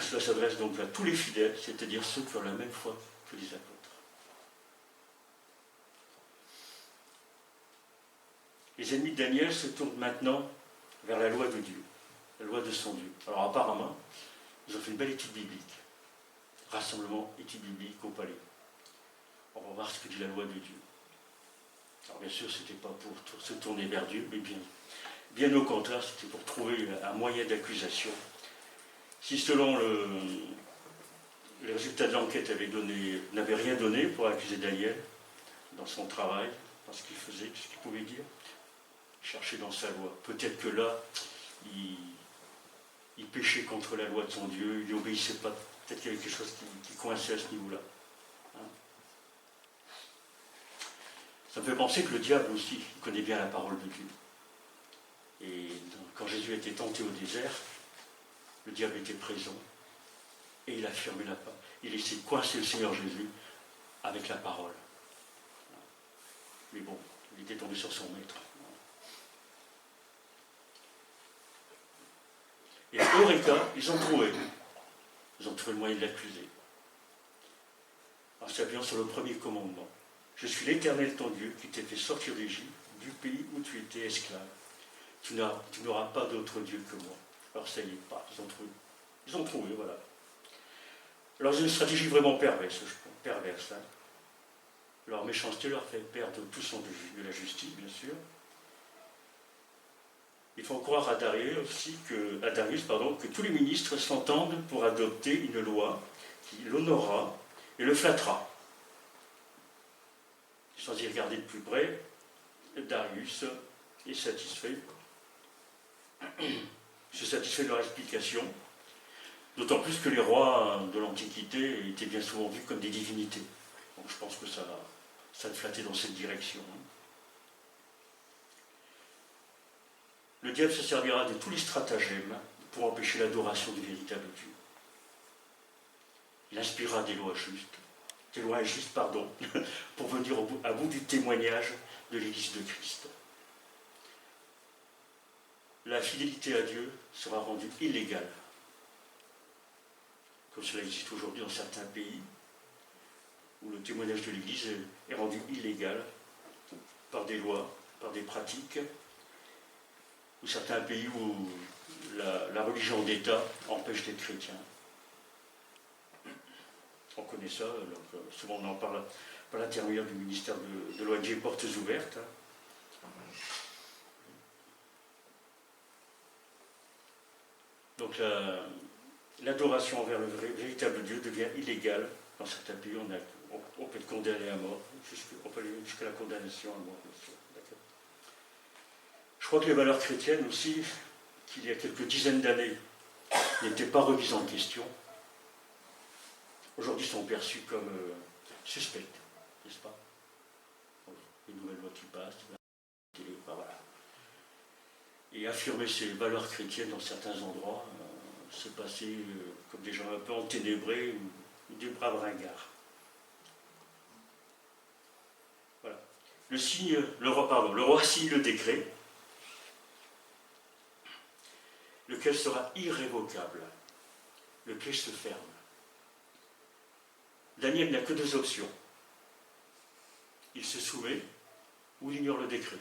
Cela s'adresse donc à tous les fidèles, c'est-à-dire ceux qui ont la même foi que les apôtres. Les ennemis de Daniel se tournent maintenant vers la loi de Dieu, la loi de son Dieu. Alors apparemment, ils ont fait une belle étude biblique. Rassemblement, étude biblique au palais. On va voir ce que dit la loi de Dieu. Alors bien sûr, ce n'était pas pour se tourner vers Dieu, mais bien au contraire, c'était pour trouver un moyen d'accusation. Si selon les résultats de l'enquête n'avaient rien donné pour accuser Daniel dans son travail, dans ce qu'il faisait, tout ce qu'il pouvait dire, il cherchait dans sa loi. Peut-être que là, il péchait contre la loi de son Dieu, il n'obéissait pas. Peut-être qu'il y avait quelque chose qui coinçait à ce niveau-là. Hein? Ça me fait penser que le diable aussi connaît bien la parole de Dieu. Et quand Jésus a été tenté au désert, le diable était présent et il a fermé la porte. Il essayait de coincer le Seigneur Jésus avec la parole. Mais bon, il était tombé sur son maître. Et à Eureka, ils ont trouvé le moyen de l'accuser. En s'appuyant sur le premier commandement. Je suis l'Éternel ton Dieu qui t'ai fait sortir d'Égypte, du pays où tu étais esclave. Tu n'auras pas d'autre Dieu que moi. Alors ça y est, pas, ils ont trouvé, voilà. Alors c'est une stratégie vraiment perverse. Hein. Leur méchanceté leur fait perdre tout sens de la justice, bien sûr. Il faut croire à Darius que tous les ministres s'entendent pour adopter une loi qui l'honorera et le flattera. Sans y regarder de plus près, Darius est satisfait. Se satisfait de leur explication, d'autant plus que les rois de l'Antiquité étaient bien souvent vus comme des divinités. Donc je pense que ça le flattait dans cette direction. Le diable se servira de tous les stratagèmes pour empêcher l'adoration du véritable Dieu. Il inspirera des lois injustes, pour venir à bout du témoignage de l'Église de Christ. La fidélité à Dieu sera rendue illégale, comme cela existe aujourd'hui dans certains pays, où le témoignage de l'Église est rendu illégal par des lois, par des pratiques, ou certains pays où la religion d'État empêche d'être chrétien. On connaît ça, donc, souvent on en parle par l'intermédiaire du ministère de l'ONG Portes Ouvertes. Donc l'adoration envers le véritable Dieu devient illégale. Dans certains pays, on peut être condamné à mort, on peut aller jusqu'à la condamnation à mort, bien sûr. Je crois que les valeurs chrétiennes aussi, qu'il y a quelques dizaines d'années, n'étaient pas remises en question, aujourd'hui sont perçues comme suspectes, n'est-ce pas? Les nouvelles lois qui passent, la télé, voilà. Et affirmer ces valeurs chrétiennes dans certains endroits, c'est passé comme des gens un peu enténébrés ou des braves ringards. Voilà. Le roi signe le décret, lequel sera irrévocable. Le piège se ferme. Daniel n'a que deux options. Il se soumet ou il ignore le décret.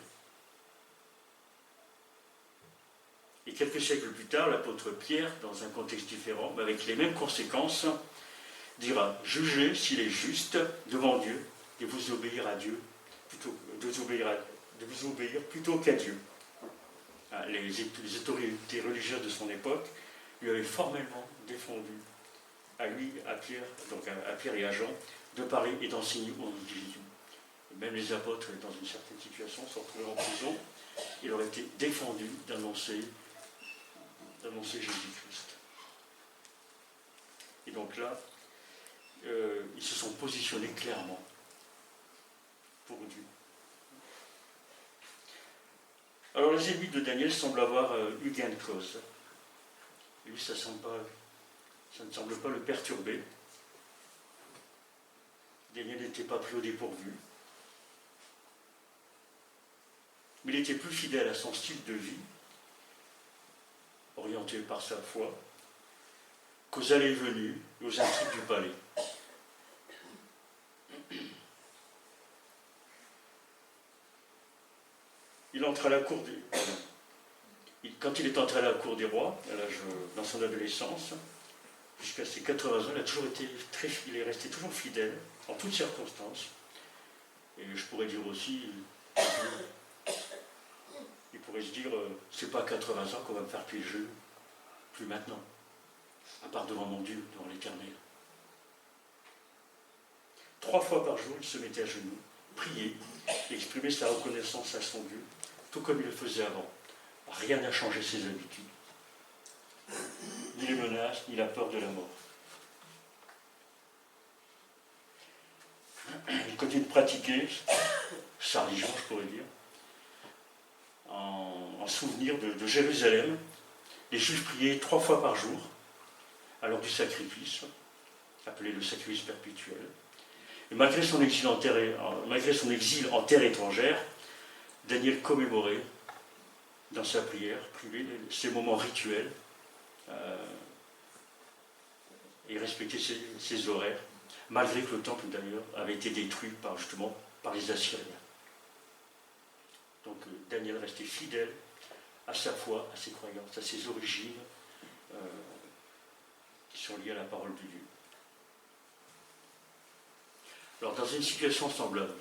Et quelques siècles plus tard, l'apôtre Pierre, dans un contexte différent, mais avec les mêmes conséquences, dira « Jugez s'il est juste devant Dieu de vous obéir à Dieu, de vous obéir plutôt qu'à Dieu. » Les autorités religieuses de son époque lui avaient formellement défendu à Pierre et à Jean, de parler et d'enseigner au nom de Jésus. Et même les apôtres, dans une certaine situation, se retrouvaient en prison. Il leur était défendu d'annoncer Jésus-Christ. Et donc là, ils se sont positionnés clairement pour Dieu. Alors les ennemis de Daniel semblent avoir eu gain de cause. Lui, ça ne semble pas le perturber. Daniel n'était pas pris au dépourvu. Mais il était plus fidèle à son style de vie, orienté par sa foi, qu'aux allées et venues et aux intrigues du palais. Il entre à la cour des... Quand il est entré à la cour des rois, dans son adolescence, jusqu'à ses 80 ans, il a toujours été il est resté toujours fidèle, en toutes circonstances. Et je pourrais dire aussi, il pourrait se dire, c'est pas à 80 ans qu'on va me faire plier le jeu, plus maintenant, à part devant mon Dieu, devant l'Éternel. 3 fois par jour, il se mettait à genoux, priait, et exprimait sa reconnaissance à son Dieu, tout comme il le faisait avant. Rien n'a changé ses habitudes. Ni les menaces, ni la peur de la mort. Il continue de pratiquer sa religion, je pourrais dire, en souvenir de Jérusalem. Les Juifs priaient 3 fois par jour, à l'heure du sacrifice, appelé le sacrifice perpétuel. Et malgré son exil en terre étrangère, Daniel commémorait dans sa prière privée ces moments rituels et respectait ses horaires, malgré que le temple d'ailleurs avait été détruit par les Assyriens. Donc Daniel restait fidèle à sa foi, à ses croyances, à ses origines qui sont liées à la parole de Dieu. Alors dans une situation semblable,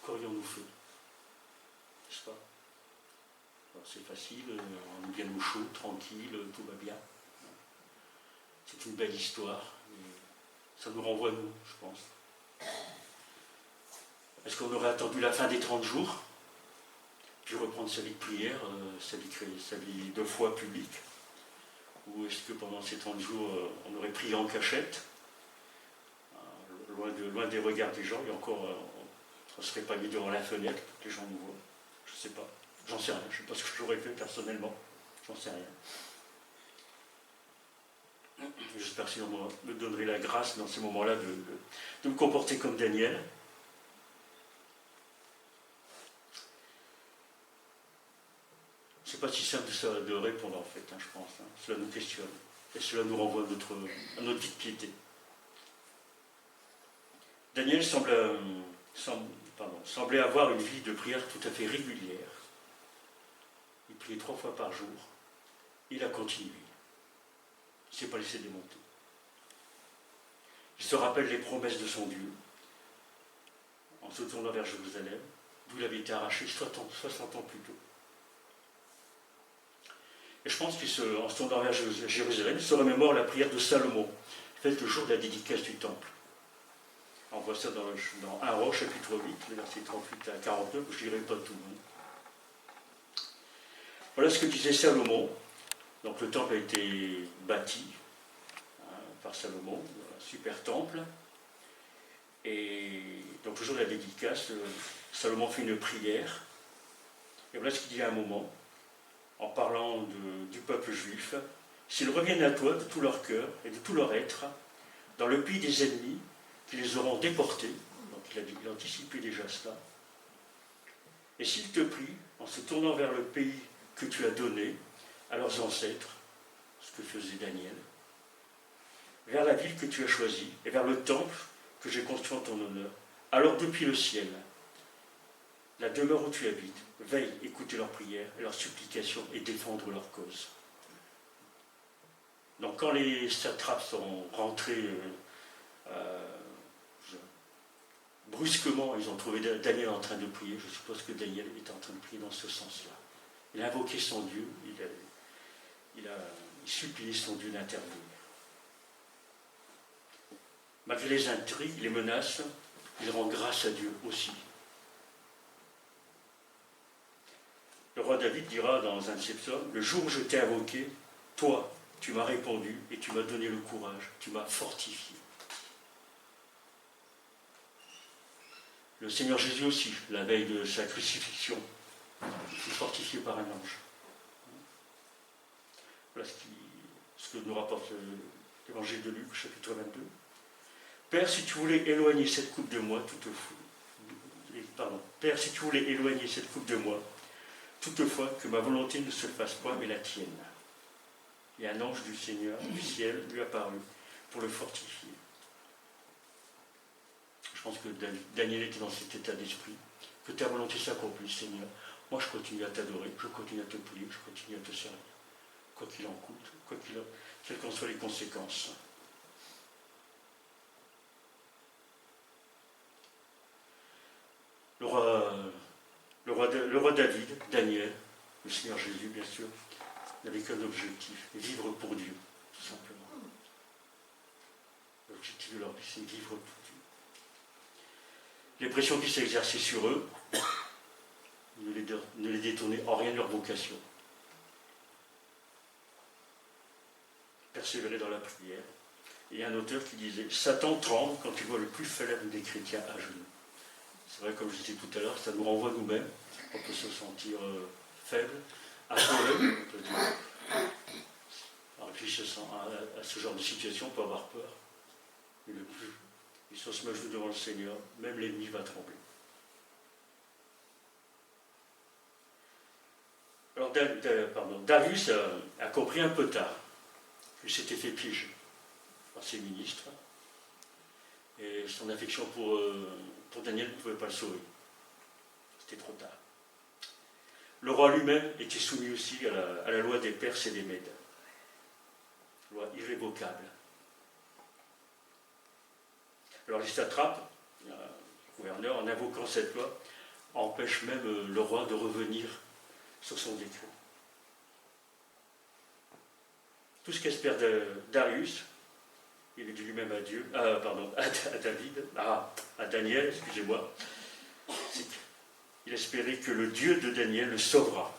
qu'aurions-nous fait? N'est-ce pas? Alors, c'est facile, on est bien au chaud, tranquille, tout va bien. C'est une belle histoire, mais ça nous renvoie à nous, je pense. Est-ce qu'on aurait attendu la fin des 30 jours, puis reprendre sa vie de prière, sa vie de foi publique? Ou est-ce que pendant ces 30 jours, on aurait prié en cachette, loin des regards des gens, et encore, on ne serait pas mis devant la fenêtre pour que les gens nous voient? Je ne sais pas. J'en sais rien. Je ne sais pas ce que j'aurais fait personnellement. J'en sais rien. J'espère que on me donnerait la grâce dans ces moments-là de me comporter comme Daniel. C'est pas si simple de répondre en fait, je pense. Cela nous questionne. Et cela nous renvoie à notre vie de piété. Daniel semblait avoir une vie de prière tout à fait régulière. Il priait 3 fois par jour. Il a continué. Il ne s'est pas laissé démonter. Il se rappelle les promesses de son Dieu en se tournant vers Jérusalem, d'où il avait été arraché 60 ans plus tôt. Et je pense qu'en se tournant vers Jérusalem, il se remémore la prière de Salomon, faite le jour de la dédicace du temple. On voit ça dans 1 Roi, chapitre 8, les versets 38 à 49, je ne dirai pas tout. Voilà ce que disait Salomon. Donc le temple a été bâti par Salomon, un super temple. Et donc le jour de la dédicace, Salomon fait une prière. Et voilà ce qu'il dit à un moment, en parlant du peuple juif. S'ils reviennent à toi de tout leur cœur et de tout leur être, dans le pays des ennemis, qui les auront déportés, donc il a anticipé déjà cela, et s'ils te prient, en se tournant vers le pays que tu as donné à leurs ancêtres, ce que faisait Daniel, vers la ville que tu as choisie, et vers le temple que j'ai construit en ton honneur, alors depuis le ciel, la demeure où tu habites, veille écouter leurs prières et leurs supplications et défendre leur cause. Donc quand les satrapes sont rentrés brusquement, ils ont trouvé Daniel en train de prier. Je suppose que Daniel était en train de prier dans ce sens-là. Il a invoqué son Dieu, il supplié son Dieu d'intervenir. Malgré les intrigues, les menaces, il rend grâce à Dieu aussi. Le roi David dira dans un de ses psaumes, « Le jour où je t'ai invoqué, toi, tu m'as répondu et tu m'as donné le courage, tu m'as fortifié. » Le Seigneur Jésus aussi, la veille de sa crucifixion, il fut fortifié par un ange. Voilà ce que nous rapporte l'Évangile de Luc, chapitre 22. Père, si tu voulais éloigner cette coupe de moi, Père, si tu voulais éloigner cette coupe de moi, toutefois que ma volonté ne se fasse pas, mais la tienne. Et un ange du Seigneur, du ciel, lui apparut pour le fortifier. Je pense que Daniel était dans cet état d'esprit. Que ta volonté s'accomplisse, Seigneur. Moi, je continue à t'adorer, je continue à te prier, je continue à te servir. Quoi qu'il en coûte, quelles qu'en soient les conséquences. Le roi David, Daniel, le Seigneur Jésus, bien sûr, n'avait qu'un objectif, vivre pour Dieu, tout simplement. L'objectif de leur vie, c'est vivre pour Dieu. Les pressions qui s'exerçaient sur eux ne les détournaient en rien de leur vocation. Persévérer dans la prière. Et un auteur qui disait « Satan tremble quand il voit le plus faible des chrétiens à genoux ». C'est vrai, comme je disais tout à l'heure, ça nous renvoie nous-mêmes. On peut se sentir faible, affolé. En réfléchissant à ce genre de situation, on peut avoir peur. Mais le plus ils sont se mettre devant le Seigneur, même l'ennemi va trembler. Alors Darius a compris un peu tard qu'il s'était fait piéger par ses ministres. Et son affection pour Daniel ne pouvait pas le sauver. C'était trop tard. Le roi lui-même était soumis aussi à la loi des Perses et des Mèdes. Loi irrévocable. Alors les satrapes, le gouverneur, en invoquant cette loi, empêche même le roi de revenir sur son décret. Tout ce qu'espère Darius, il dit lui-même à Daniel, excusez-moi, c'est qu'il espérait que le Dieu de Daniel le sauvera,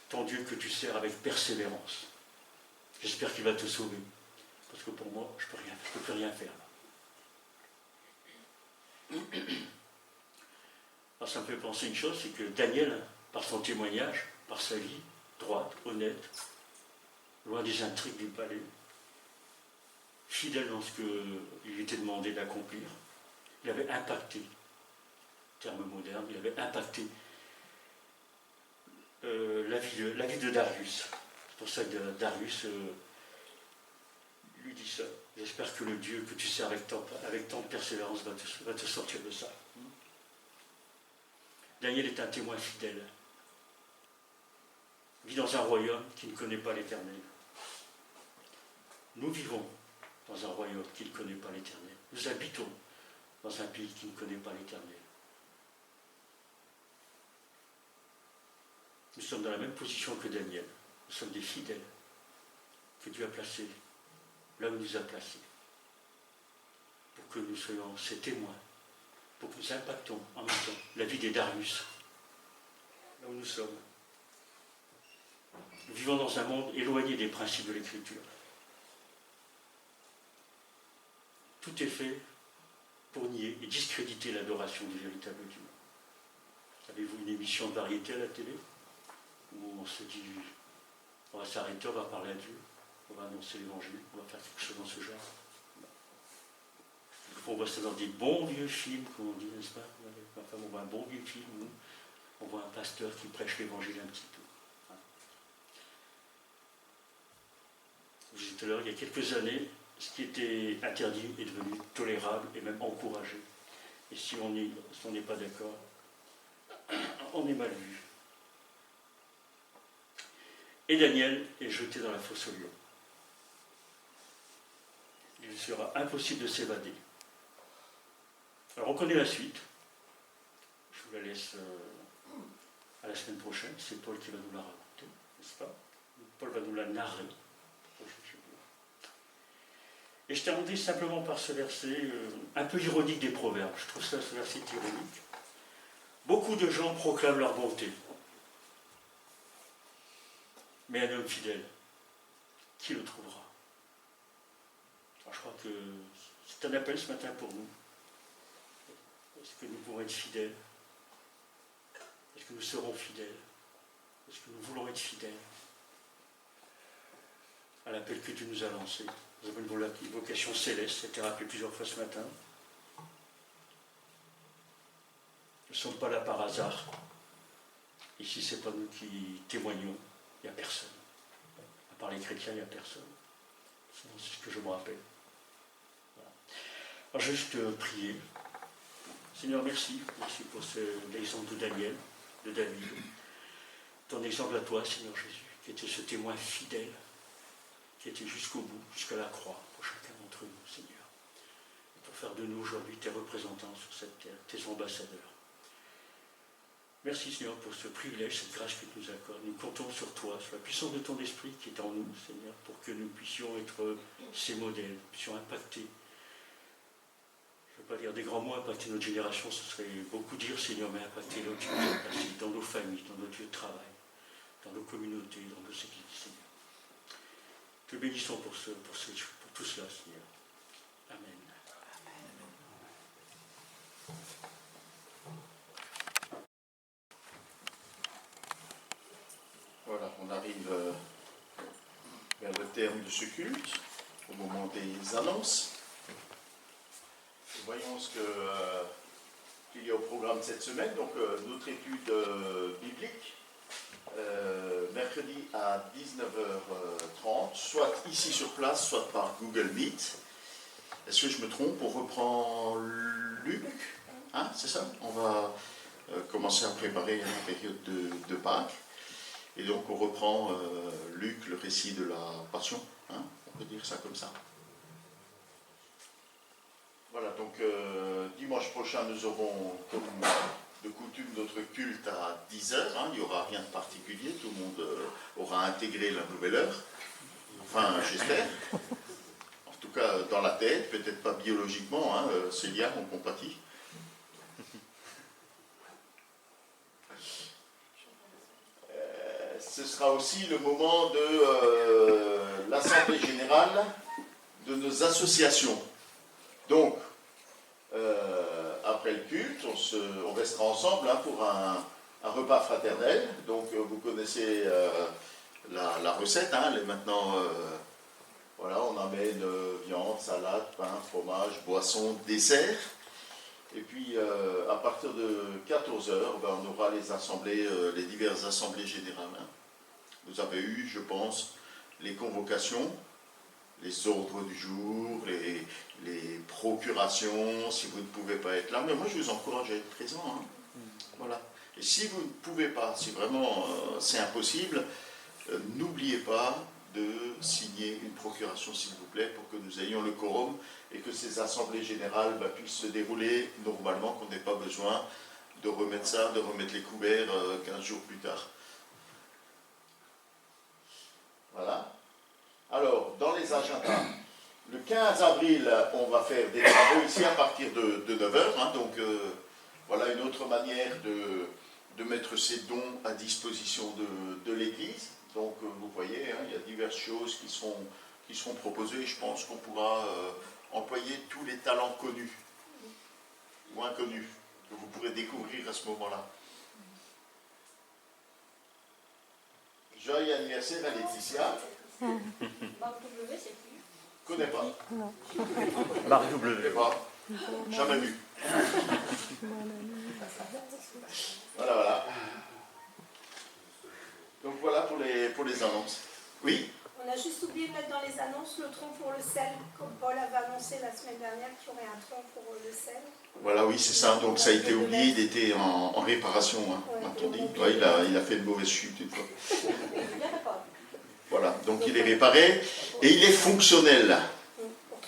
ton Dieu que tu sers avec persévérance. J'espère qu'il va te sauver, parce que pour moi, je ne peux plus rien faire. Alors ça me fait penser une chose, c'est que Daniel, par son témoignage, par sa vie droite, honnête, loin des intrigues du palais, fidèle dans ce qu'il était demandé d'accomplir, il avait impacté, terme moderne, il avait impacté la vie de Darius. C'est pour ça que Darius lui dit ça. J'espère que le Dieu que tu sers avec tant de persévérance va te sortir de ça. Daniel est un témoin fidèle. Il vit dans un royaume qui ne connaît pas l'Éternel. Nous vivons dans un royaume qui ne connaît pas l'Éternel. Nous habitons dans un pays qui ne connaît pas l'Éternel. Nous sommes dans la même position que Daniel. Nous sommes des fidèles que Dieu a placés là où il nous a placés. Pour que nous soyons ses témoins. Pour que nous impactons en même temps la vie des Darius. Là où nous sommes. Nous vivons dans un monde éloigné des principes de l'Écriture. Tout est fait pour nier et discréditer l'adoration du véritable Dieu. Avez-vous une émission de variété à la télé où on se dit, on va s'arrêter, on va parler à Dieu, on va annoncer l'évangile, on va faire quelque chose dans ce genre. On voit ça dans des bons vieux films, comme on dit, n'est-ce pas? Enfin, on voit un bon vieux film où on voit un pasteur qui prêche l'évangile un petit peu. Je vous disais tout à l'heure, il y a quelques années, ce qui était interdit est devenu tolérable et même encouragé. Et si on n'est pas d'accord, on est mal vu. Et Daniel est jeté dans la fosse aux lions. Il sera impossible de s'évader. Alors on connaît la suite. Je vous la laisse à la semaine prochaine. C'est Paul qui va nous la raconter, n'est-ce pas? Paul va nous la narrer. Et je terminerai simplement par ce verset un peu ironique des Proverbes. Je trouve ça, ce verset ironique. Beaucoup de gens proclament leur bonté. Mais un homme fidèle, qui le trouvera? Alors je crois que c'est un appel ce matin pour nous. Est-ce que nous pourrons être fidèles? Est-ce que nous serons fidèles? Est-ce que nous voulons être fidèles à l'appel que Dieu nous a lancé? Nous avons une vocation céleste, ça a été rappelé plusieurs fois ce matin. Nous ne sommes pas là par hasard. Ici, ce n'est pas nous qui témoignons, il n'y a personne. À part les chrétiens, il n'y a personne. C'est ce que je me rappelle. Voilà. Alors, juste prier. Seigneur, merci. Merci pour l'exemple de Daniel, de David. Ton exemple à toi, Seigneur Jésus, qui était ce témoin fidèle, qui était jusqu'au bout, jusqu'à la croix, pour chacun d'entre nous, Seigneur. Et pour faire de nous aujourd'hui tes représentants sur cette terre, tes ambassadeurs. Merci, Seigneur, pour ce privilège, cette grâce que tu nous accordes. Nous comptons sur toi, sur la puissance de ton esprit qui est en nous, Seigneur, pour que nous puissions être ces modèles, puissions impacter. Je ne veux pas dire des grands mots, impacter notre génération, ce serait beaucoup dire, Seigneur, mais impacter là où tu nous as placés, dans nos familles, dans nos lieux de travail, dans nos communautés, dans nos églises, Seigneur. Te bénissons pour tout cela, Seigneur. Amen. Voilà, on arrive vers le terme de ce culte, au moment des annonces. Et voyons ce qu'il y a au programme cette semaine. Donc, notre étude biblique, mercredi à 19h30, soit ici sur place, soit par Google Meet. Est-ce que je me trompe? On reprend Luc, hein, c'est ça? On va commencer à préparer la période de Pâques. Et donc on reprend Luc, le récit de la Passion, hein, on peut dire ça comme ça. Voilà, donc dimanche prochain, nous aurons, comme de coutume, notre culte à 10h. Hein, il n'y aura rien de particulier, tout le monde aura intégré la nouvelle heure. Enfin, j'espère. En tout cas, dans la tête, peut-être pas biologiquement, hein, Célia, on compatit. Ce sera aussi le moment de l'Assemblée générale de nos associations. Donc, après le culte, on restera ensemble hein, pour un repas fraternel. Donc, vous connaissez la recette. Hein, maintenant, voilà, on amène viande, salade, pain, fromage, boisson, dessert. Et puis, à partir de 14h, on aura les assemblées, les diverses assemblées générales. Hein. Vous avez eu, je pense, les convocations, les ordres du jour, les procurations, si vous ne pouvez pas être là. Mais moi, je vous encourage à être présent. Hein. Voilà. Et si vous ne pouvez pas, si vraiment c'est impossible, n'oubliez pas de signer une procuration, s'il vous plaît, pour que nous ayons le quorum et que ces assemblées générales puissent se dérouler normalement, qu'on n'ait pas besoin de remettre ça, de remettre les couverts 15 jours plus tard. Voilà. Alors, dans les agendas, le 15 avril, on va faire des travaux ici à partir de 9h. Hein, donc, voilà une autre manière de mettre ces dons à disposition de l'Église. Donc, vous voyez, hein, il y a diverses choses qui seront proposées. Je pense qu'on pourra employer tous les talents connus ou inconnus que vous pourrez découvrir à ce moment-là. Joyeux anniversaire à Laetitia. Marc W, c'est qui? Connais pas. Non. Marc W. Connais pas. Jamais vu. Voilà, voilà. Donc voilà pour les annonces. Oui? On a juste oublié de mettre dans les annonces le tronc pour le sel, comme Paul avait annoncé la semaine dernière qu'il y aurait un tronc pour le sel. Voilà, oui, c'est ça. Donc ça a été oublié, il était en réparation, hein, m'a-t-on dit. Ouais, il a fait une mauvaise chute une fois. Voilà, donc il est réparé et il est fonctionnel.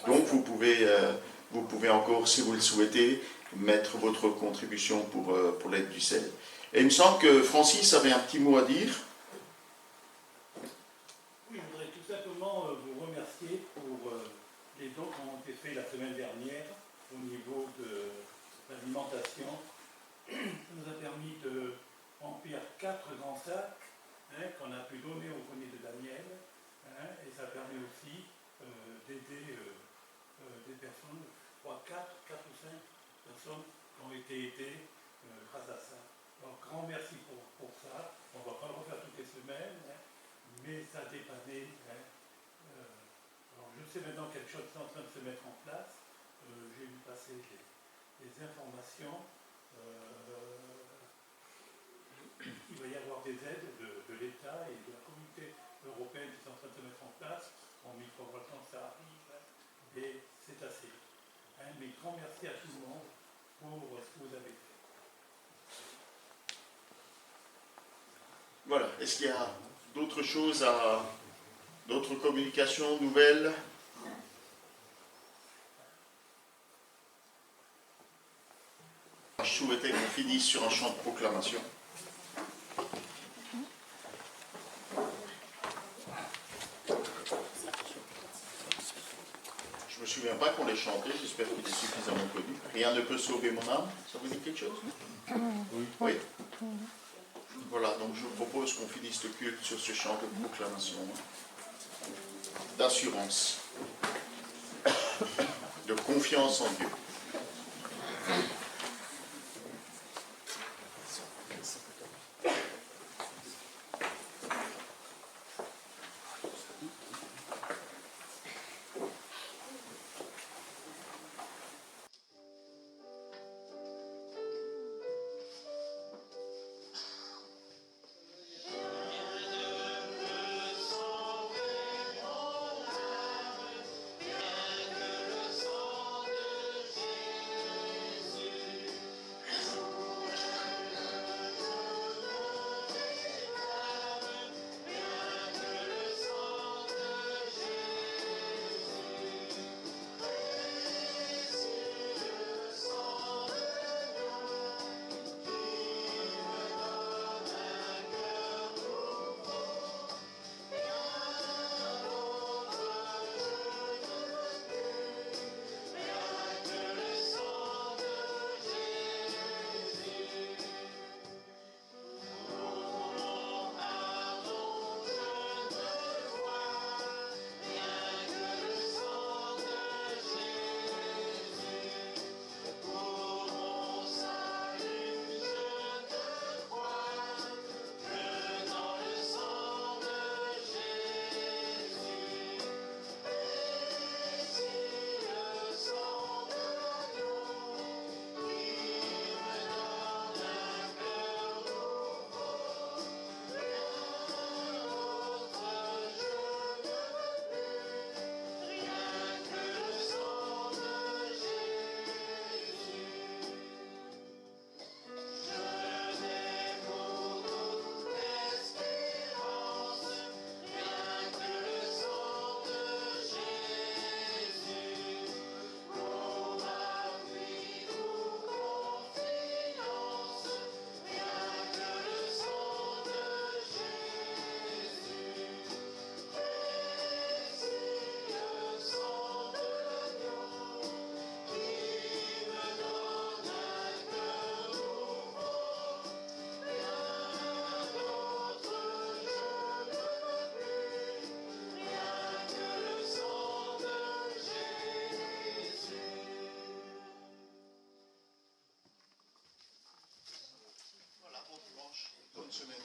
Donc vous pouvez encore, si vous le souhaitez, mettre votre contribution pour l'aide du sel. Et il me semble que Francis avait un petit mot à dire. Oui, je voudrais tout simplement vous remercier pour les dons qui ont été faits la semaine dernière au niveau de l'alimentation. Ça nous a permis de remplir 4 grands sacs hein, qu'on a pu donner au grenier de Daniel. Hein, et ça permet aussi d'aider des personnes, je crois 4 ou 5 personnes qui ont été aidées grâce à ça. Donc, grand merci pour ça. On ne va pas le refaire toutes les semaines, hein, mais ça a dépanné. Hein. Alors, je c'est maintenant quelque chose qui est en train de se mettre en place. J'ai vu passer des informations. Il va y avoir des aides de l'État et de la communauté européenne qui sont en train de se mettre en place. Bon, mais il faut voir quand ça arrive. Et c'est assez. Mais grand merci à tout le monde pour ce que vous avez fait. Voilà. Est-ce qu'il y a d'autres choses d'autres communications, nouvelles? Je souhaitais qu'on finisse sur un chant de proclamation. Je ne me souviens pas qu'on l'ait chanté, j'espère qu'il est suffisamment connu. Rien ne peut sauver mon âme, ça vous dit quelque chose? Oui. Voilà, donc je vous propose qu'on finisse le culte sur ce chant de proclamation, d'assurance, de confiance en Dieu. Bonne semaine.